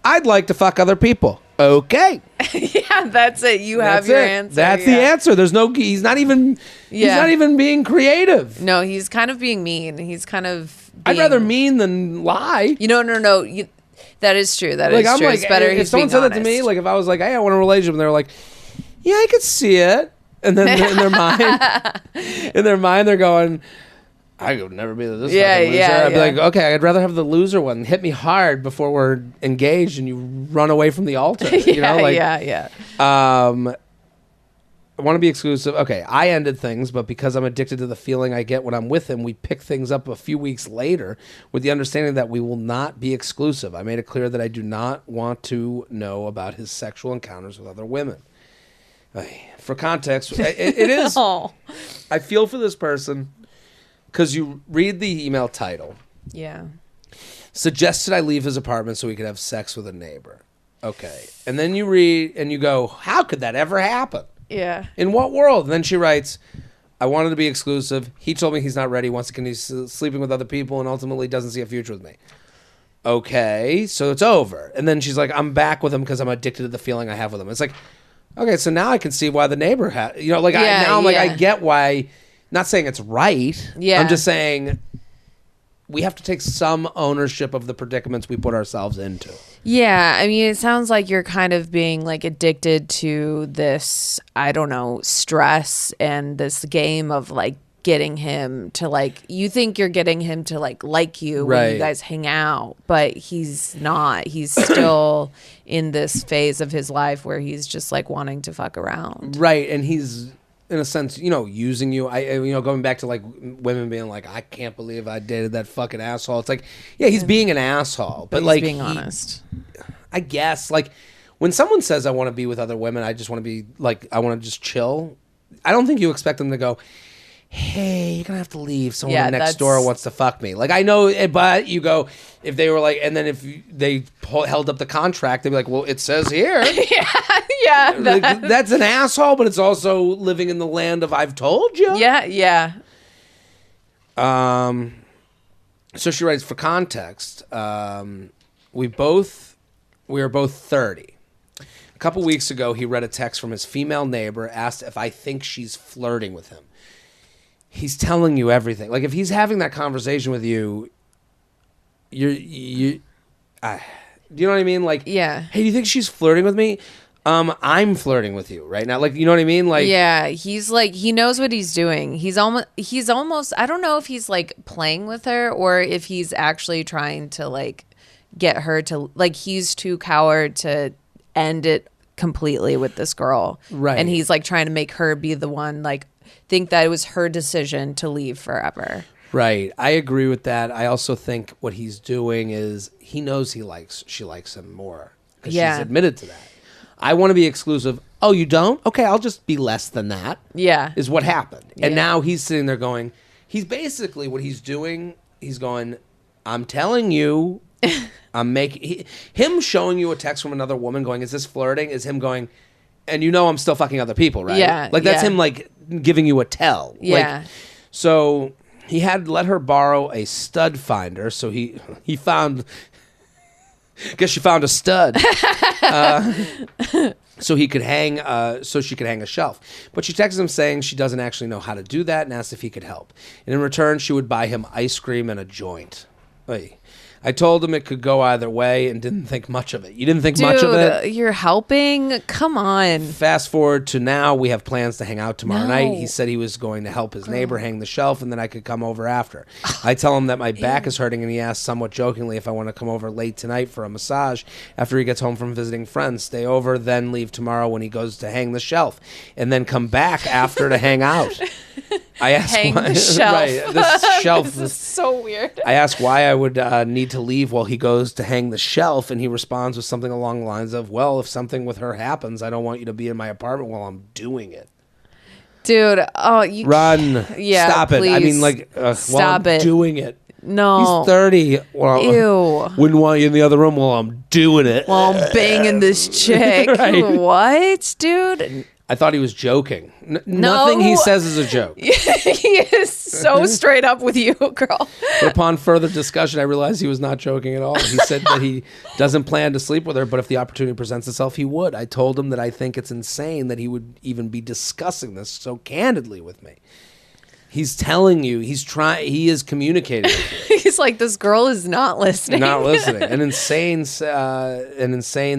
I'd like to fuck other people. Okay. Yeah, that's it. You have your answer. That's the answer. There's no. He's not even. He's not even being creative. No, he's kind of being mean. He's kind of. I'd rather mean than lie. No. That is true. That is true. Like, it's better. If someone said that to me, like if I was like, "Hey, I want a relationship," and they're like, "Yeah, I could see it," and then in their mind, they're going, I would never be this fucking loser. I'd be like, okay, I'd rather have the loser one. Hit me hard before we're engaged and you run away from the altar. You know? Like, I want to be exclusive. Okay, I ended things, but because I'm addicted to the feeling I get when I'm with him, we pick things up a few weeks later with the understanding that we will not be exclusive. I made it clear that I do not want to know about his sexual encounters with other women. For context, it is... Oh. I feel for this person... Because you read the email title. Yeah. Suggested I leave his apartment so he could have sex with a neighbor. Okay. And then you read and you go, how could that ever happen? Yeah. In what world? And then she writes, I wanted to be exclusive. He told me he's not ready, wants to continue sleeping with other people, and ultimately doesn't see a future with me. Okay. So it's over. And then she's like, I'm back with him because I'm addicted to the feeling I have with him. It's like, okay, so now I can see why the neighbor had, I get why... Not saying it's right. Yeah. I'm just saying we have to take some ownership of the predicaments we put ourselves into. Yeah. I mean, it sounds like you're kind of being like addicted to this, I don't know, stress and this game of like getting him to like, you think you're getting him to like you when you guys hang out, but he's not. He's still in this phase of his life where he's just like wanting to fuck around. Right. And he's... in a sense, using you. Going back to like women being like, I can't believe I dated that fucking asshole. It's like, yeah, he's being an asshole, but he's like being honest. I guess like when someone says I want to be with other women, I just want to be like, I want to just chill. I don't think you expect them to go, hey, you're gonna have to leave. Someone next door wants to fuck me. Like I know, but you go if they were like, and then if they held up the contract, they'd be like, well, it says here. Yeah. Like, that's an asshole, but it's also living in the land of I've told you. Yeah. So she writes, for context, we are both 30. A couple weeks ago, he read a text from his female neighbor, asked if I think she's flirting with him. He's telling you everything. Like if he's having that conversation with you, do you know what I mean? Like, yeah. Hey, do you think she's flirting with me? I'm flirting with you right now. Like, you know what I mean? Like, yeah, he's like, he knows what he's doing. He's almost, I don't know if he's like playing with her or if he's actually trying to like get her to, like, he's too coward to end it completely with this girl. Right. And he's like trying to make her be the one, like, think that it was her decision to leave forever. Right. I agree with that. I also think what he's doing is he knows she likes him more. Because she's admitted to that. I want to be exclusive. Oh, you don't? Okay, I'll just be less than that. Yeah. Is what happened. And now he's sitting there going, he's basically what he's doing, he's going, I'm telling you, I'm making, him showing you a text from another woman going, is this flirting? Is him going, and you know I'm still fucking other people, right? Yeah. Like that's him like giving you a tell. Yeah. Like, so he had let her borrow a stud finder, so he found... Guess she found a stud, so he could hang. So she could hang a shelf. But she texted him saying she doesn't actually know how to do that, and asked if he could help. And in return, she would buy him ice cream and a joint. Oy. I told him it could go either way, and didn't think much of it. You didn't think much of it? Dude, you're helping? Come on. Fast forward to now, we have plans to hang out tomorrow night. He said he was going to help his neighbor hang the shelf, and then I could come over after. I tell him that my back is hurting, and he asks somewhat jokingly if I want to come over late tonight for a massage after he gets home from visiting friends. Stay over, then leave tomorrow when he goes to hang the shelf, and then come back after to hang out. I asked hang why, the shelf. Right, this shelf. This is so weird. I asked why I would need to leave while he goes to hang the shelf, and he responds with something along the lines of, well, if something with her happens, I don't want you to be in my apartment while I'm doing it. Dude, oh, you Run. Yeah, Stop it. I please. mean, like, Stop while I'm it. doing it. No. He's 30. Well, Ew. Wouldn't want you in the other room while I'm doing it. While I'm banging this chick. Right. What, dude? I thought he was joking. Nothing he says is a joke. He is so straight up with you, girl. But upon further discussion, I realized he was not joking at all. He said that he doesn't plan to sleep with her, but if the opportunity presents itself, he would. I told him that I think it's insane that he would even be discussing this so candidly with me. He's telling you, he is communicating with you. He's like, this girl is not listening. Not listening. And insane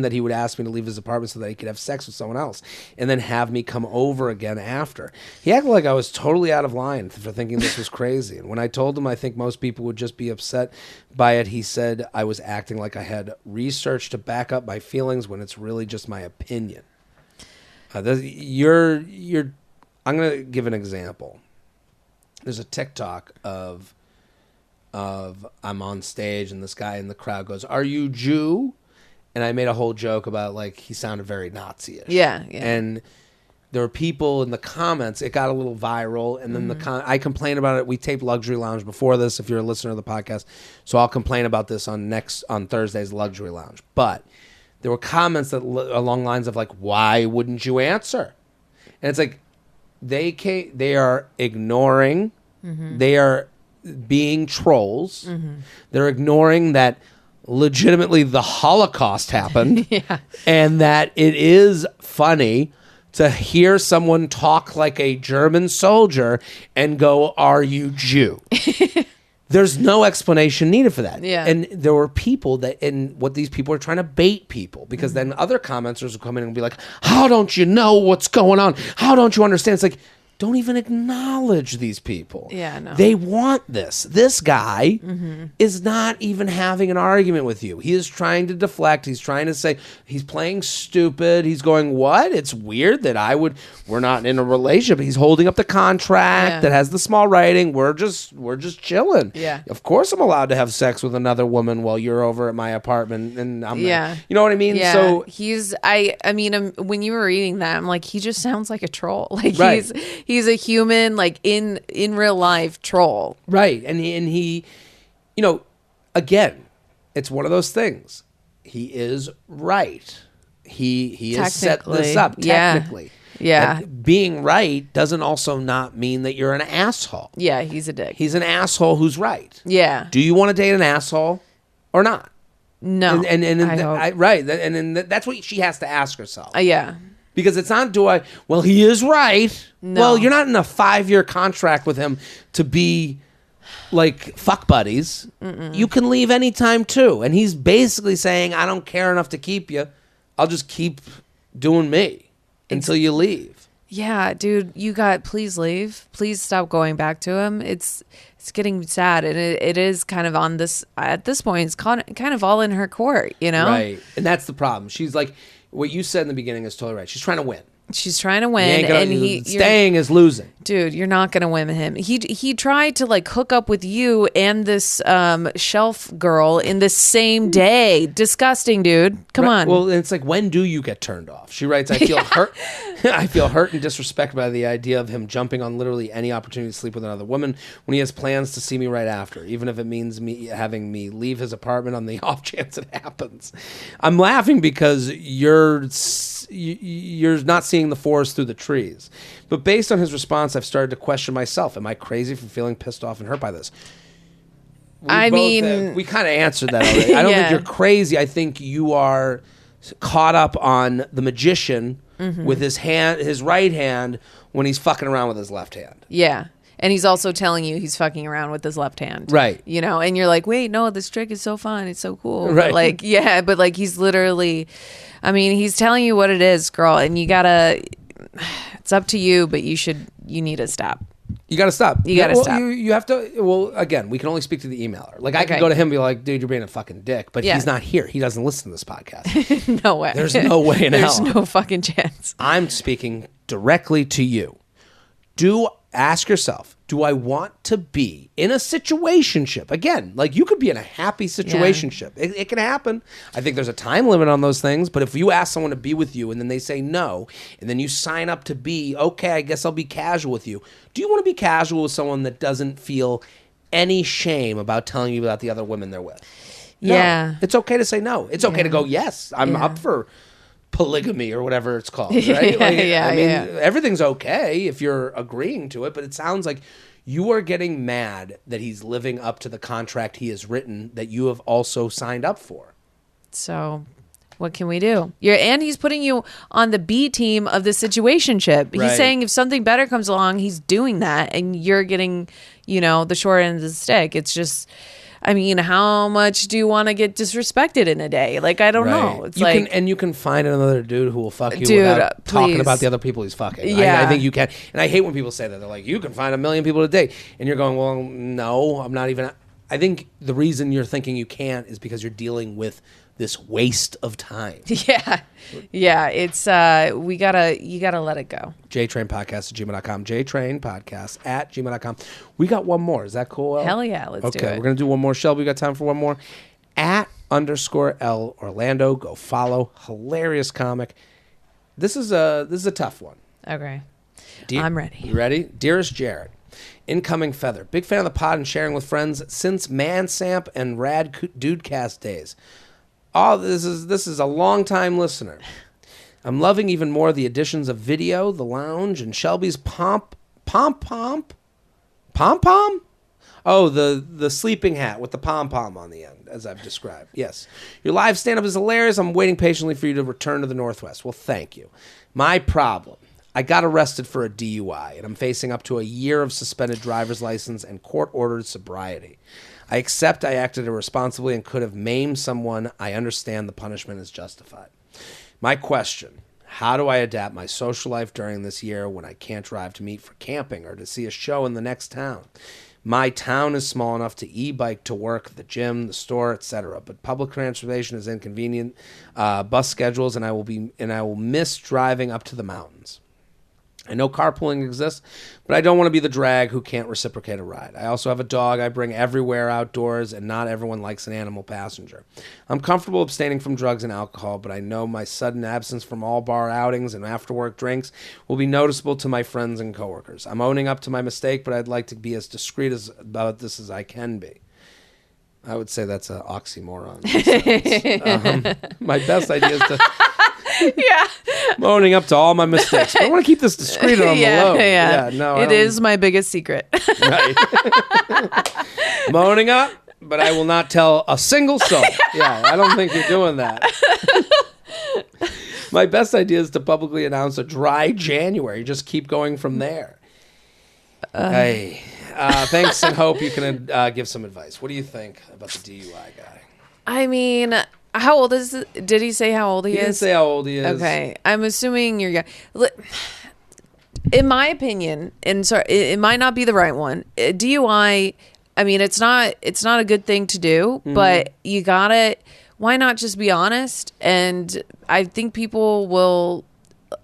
that he would ask me to leave his apartment so that he could have sex with someone else and then have me come over again after. He acted like I was totally out of line for thinking this was crazy. And when I told him I think most people would just be upset by it, he said I was acting like I had research to back up my feelings when it's really just my opinion. I'm going to give an example. There's a TikTok of I'm on stage and this guy in the crowd goes, "Are you Jew?" And I made a whole joke about like he sounded very Nazi-ish. Yeah. And there were people in the comments. It got a little viral, and then I complained about it. We taped Luxury Lounge before this. If you're a listener to the podcast, so I'll complain about this on Thursday's Luxury Lounge. But there were comments that along lines of like, "Why wouldn't you answer?" And it's like. They are ignoring. Mm-hmm. They are being trolls. Mm-hmm. They're ignoring that legitimately the Holocaust happened. Yeah. And that it is funny to hear someone talk like a German soldier and go, "Are you Jew?" There's no explanation needed for that. Yeah. And there were people what these people are trying to bait people because then other commenters will come in and be like, "How don't you know what's going on? How don't you understand?" It's like, don't even acknowledge these people. Yeah, no. They want this. This guy is not even having an argument with you. He is trying to deflect. He's trying to say, he's playing stupid. He's going, what? It's weird that we're not in a relationship. He's holding up the contract that has the small writing. We're just chilling. Yeah. Of course I'm allowed to have sex with another woman while you're over at my apartment and I'm not, you know what I mean? Yeah. So I mean, when you were reading that, I'm like, he just sounds like a troll. Like right. He's a human, like in real life troll. Right. And he, you know, again, it's one of those things. He is right. He has set this up technically. Yeah. And being right doesn't also not mean that you're an asshole. Yeah, he's a dick. He's an asshole who's right. Yeah. Do you want to date an asshole or not? No. Right. And that's what she has to ask herself. Yeah. Because it's not, well, he is right. No. Well, you're not in a 5-year contract with him to be like fuck buddies. Mm-mm. You can leave anytime too. And he's basically saying, I don't care enough to keep you. I'll just keep doing me until you leave. Yeah, dude, please leave. Please stop going back to him. It's getting sad. And it is kind of at this point, it's kind of all in her court, you know? Right. And that's the problem. She's like, what you said in the beginning is totally right. She's trying to win. She's trying to win, and staying is losing. Dude, you're not gonna win him. He tried to like hook up with you and this shelf girl in the same day. Disgusting, dude. Come on. Well, it's like, when do you get turned off? She writes, I feel hurt. I feel hurt and disrespected by the idea of him jumping on literally any opportunity to sleep with another woman when he has plans to see me right after, even if it means having me leave his apartment on the off chance it happens. I'm laughing because you're not seeing the forest through the trees. But based on his response, I've started to question myself. Am I crazy for feeling pissed off and hurt by this? We kind of answered that already. I don't think you're crazy. I think you are caught up on the magician with his right hand when he's fucking around with his left hand. Yeah. And he's also telling you he's fucking around with his left hand. Right. You know, and you're like, wait, no, this trick is so fun. It's so cool. Right. But like he's literally, I mean, he's telling you what it is, girl. And it's up to you, but you need to stop. You got to stop. You got to stop. You have to. Well, again, we can only speak to the emailer. Like, I can go to him and be like, dude, you're being a fucking dick. But he's not here. He doesn't listen to this podcast. No way. There's no way in hell. There's no fucking chance. I'm speaking directly to you. Do ask yourself, do I want to be in a situationship? Again, like you could be in a happy situationship. Yeah. It can happen. I think there's a time limit on those things. But if you ask someone to be with you and then they say no, and then you sign up to be, okay, I guess I'll be casual with you. Do you want to be casual with someone that doesn't feel any shame about telling you about the other women they're with? No. Yeah. It's okay to say no. It's okay to go, yes, I'm up for polygamy or whatever it's called, right? Everything's okay if you're agreeing to it, but it sounds like you are getting mad that he's living up to the contract he has written that you have also signed up for. So what can we do? And he's putting you on the B team of the situationship. He's saying if something better comes along, he's doing that, and you're getting, the short end of the stick. It's just, I mean, how much do you want to get disrespected in a day? Like, I don't know. It's you can find another dude who will fuck you without talking about the other people he's fucking. Yeah. I think you can. And I hate when people say that. They're like, you can find 1 million people a day. And you're going, well, no, I'm not even. I think the reason you're thinking you can't is because you're dealing with this waste of time. Yeah. It's, you gotta let it go. JTrain podcast at gmail.com. JTrain podcast at gmail.com. We got one more. Is that cool, Elle? Hell yeah. Let's do it. Okay. We're going to do one more. Shelby, we got time for one more. At _Elle Orlando. Go follow. Hilarious comic. This is a tough one. Okay. I'm ready. You ready? Dearest Jared. Incoming feather. Big fan of the pod and sharing with friends since Mansamp and Rad Dudecast days. Oh, this is a long-time listener. I'm loving even more the additions of video, the lounge, and Shelby's pom-pom? Oh, the sleeping hat with the pom-pom on the end, as I've described. Yes. Your live stand-up is hilarious. I'm waiting patiently for you to return to the Northwest. Well, thank you. My problem. I got arrested for a DUI, and I'm facing up to a year of suspended driver's license and court-ordered sobriety. I accept I acted irresponsibly and could have maimed someone. I understand the punishment is justified. My question, how do I adapt my social life during this year when I can't drive to meet for camping or to see a show in the next town? My town is small enough to e-bike to work, the gym, the store, etc. But public transportation is inconvenient, bus schedules, and I will miss driving up to the mountains. I know carpooling exists, but I don't want to be the drag who can't reciprocate a ride. I also have a dog I bring everywhere outdoors, and not everyone likes an animal passenger. I'm comfortable abstaining from drugs and alcohol, but I know my sudden absence from all bar outings and after-work drinks will be noticeable to my friends and coworkers. I'm owning up to my mistake, but I'd like to be as discreet about this as I can be. I would say that's an oxymoron. My best idea is to... Yeah. I'm owning up to all my mistakes. But I want to keep this discreet on the low. Yeah. No, it is my biggest secret. Right. I'm owning up, but I will not tell a single soul. Yeah, I don't think you're doing that. My best idea is to publicly announce a dry January. Just keep going from there. Hey, thanks, and hope you can give some advice. What do you think about the DUI guy? I mean... How old is it? Did he say how old he is? He didn't say how old he is. Okay. I'm assuming you're young. In my opinion, and sorry, it might not be the right one. DUI, I mean, it's not a good thing to do, but you gotta, why not just be honest? And I think people will,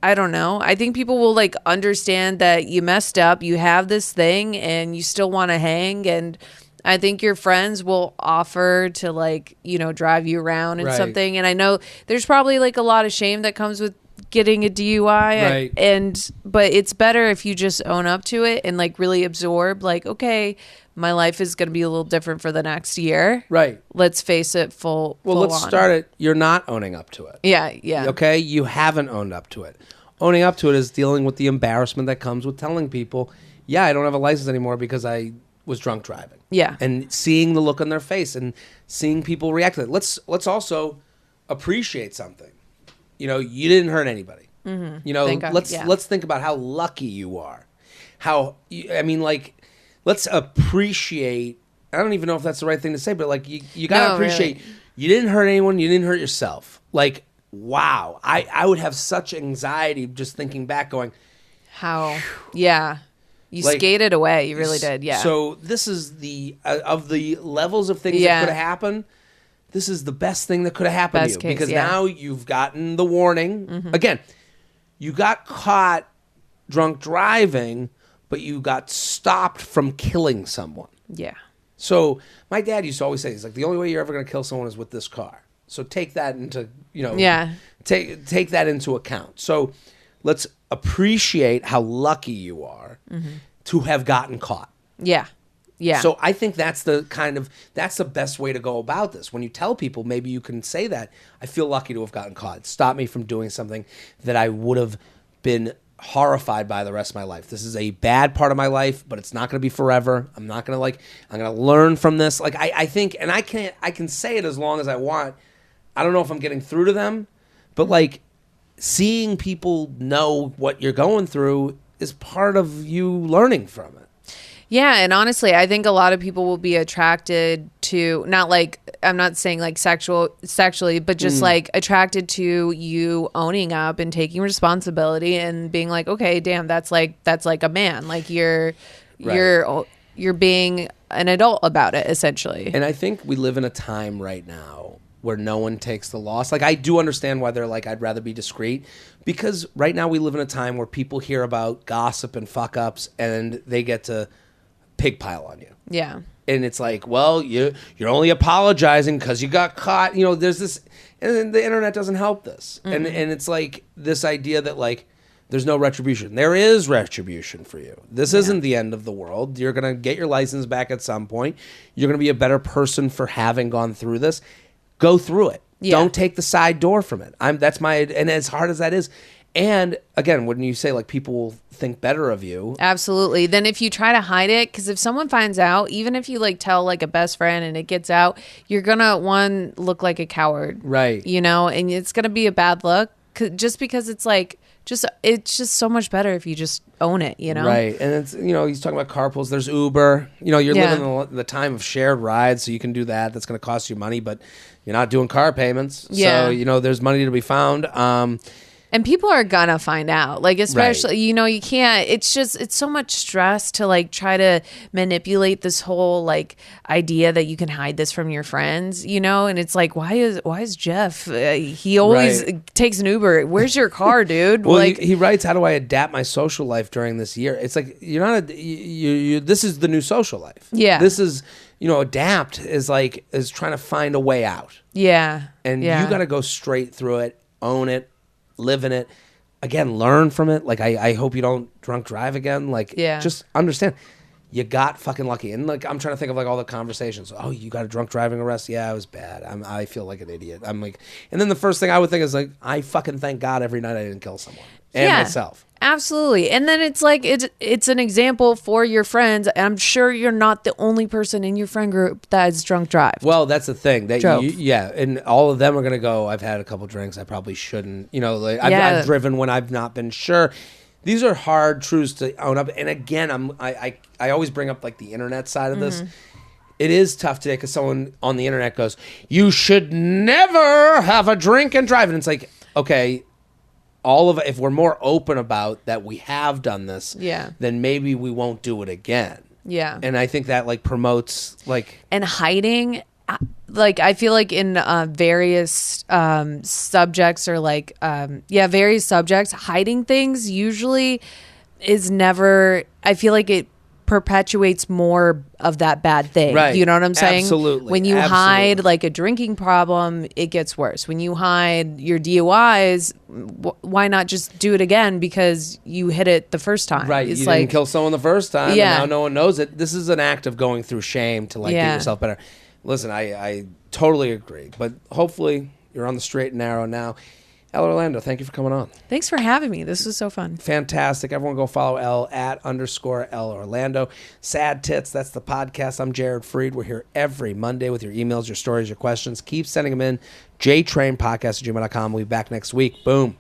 I don't know. I think people will like understand that you messed up, you have this thing, and you still want to hang, and I think your friends will offer to like, drive you around and something. And I know there's probably like a lot of shame that comes with getting a DUI. Right. But it's better if you just own up to it and like really absorb like, okay, my life is going to be a little different for the next year. Right. Let's face it full let's on. Start it. You're not owning up to it. Yeah. Okay. You haven't owned up to it. Owning up to it is dealing with the embarrassment that comes with telling people, yeah, I don't have a license anymore because I was drunk driving. Yeah. And seeing the look on their face and seeing people react to it. Let's also appreciate something. You didn't hurt anybody. Mm-hmm. Let's think about how lucky you are. Let's appreciate, I don't even know if that's the right thing to say, but like you got to appreciate really. You didn't hurt anyone, you didn't hurt yourself. Like, wow. I would have such anxiety just thinking back going, how? Yeah. You skated away. You really did, yeah. So this is of the levels of things that could have happened, this is the best thing that could have happened to you. Case, because now you've gotten the warning. Mm-hmm. Again, you got caught drunk driving, but you got stopped from killing someone. Yeah. So my dad used to always say, he's like, the only way you're ever going to kill someone is with this car. So take that into, take that into account. So let's appreciate how lucky you are to have gotten caught. Yeah. Yeah. So I think that's the best way to go about this. When you tell people, maybe you can say that, I feel lucky to have gotten caught. It stopped me from doing something that I would have been horrified by the rest of my life. This is a bad part of my life, but it's not going to be forever. I'm not going to I'm going to learn from this. Like I think, and I can say it as long as I want. I don't know if I'm getting through to them, but like seeing people know what you're going through is part of you learning from it. Yeah, and honestly, I think a lot of people will be attracted to, not like, I'm not saying like sexually, but just like attracted to you owning up and taking responsibility and being like, okay, damn, that's like a man. Like you're being an adult about it, essentially. And I think we live in a time right now where no one takes the loss. Like I do understand why they're like, I'd rather be discreet, because right now we live in a time where people hear about gossip and fuck ups and they get to pig pile on you. Yeah. And it's like, well, you're only apologizing because you got caught. You know, there's this, and the internet doesn't help this. And it's like this idea that like there's no retribution. There is retribution for you. This isn't the end of the world. You're going to get your license back at some point. You're going to be a better person for having gone through this. Go through it. Yeah. Don't take the side door from it. And as hard as that is. And again, when you say like people will think better of you. Absolutely. Then if you try to hide it, because if someone finds out, even if you like tell like a best friend and it gets out, you're going to look like a coward. Right. You know, and it's going to be a bad look just because it's like, it's just so much better if you just own it, you know? Right. And it's, he's talking about carpools. There's Uber. You're living in the time of shared rides, so you can do that. That's going to cost you money, but you're not doing car payments. Yeah. So, there's money to be found. And people are gonna find out, like, especially, you can't, it's so much stress to like try to manipulate this whole like idea that you can hide this from your friends, and it's like, why is Jeff, he always takes an Uber. Where's your car, dude? Well, like he writes, how do I adapt my social life during this year? It's like, you're not, this is the new social life. Yeah. This is, adapt is trying to find a way out. Yeah. And you got to go straight through it, own it, live in it. Again, learn from it. Like, I hope you don't drunk drive again. Like, just understand. You got fucking lucky. And like, I'm trying to think of like all the conversations. Oh, you got a drunk driving arrest? Yeah, it was bad. I feel like an idiot. I'm like, and then the first thing I would think is like, I fucking thank God every night I didn't kill someone and myself. Absolutely. And then it's like, it's an example for your friends. And I'm sure you're not the only person in your friend group that's drunk drive. Well, that's the thing. That and all of them are going to go, I've had a couple drinks. I probably shouldn't. I've driven when I've not been sure. These are hard truths to own up. And again, I always bring up like the internet side of this. It is tough today because someone on the internet goes, you should never have a drink and drive. And it's like, okay, if we're more open about that we have done this, then maybe we won't do it again. Yeah. And I think that like promotes like... And hiding, like I feel like in various subjects or like, various subjects, hiding things usually is never, I feel like it perpetuates more of that bad thing. Right. You know what I'm saying? Absolutely. When you hide like a drinking problem, it gets worse. When you hide your DUIs, why not just do it again because you hit it the first time? Right. It's you like, didn't kill someone the first time and now no one knows it. This is an act of going through shame to like get yourself better. Listen, I totally agree. But hopefully you're on the straight and narrow now. Elle Orlando, thank you for coming on. Thanks for having me. This was so fun. Fantastic. Everyone go follow Elle at _Elle Orlando. Sad Tits, that's the podcast. I'm Jared Freid. We're here every Monday with your emails, your stories, your questions. Keep sending them in. JTrain podcast@gmail.com. We'll be back next week. Boom.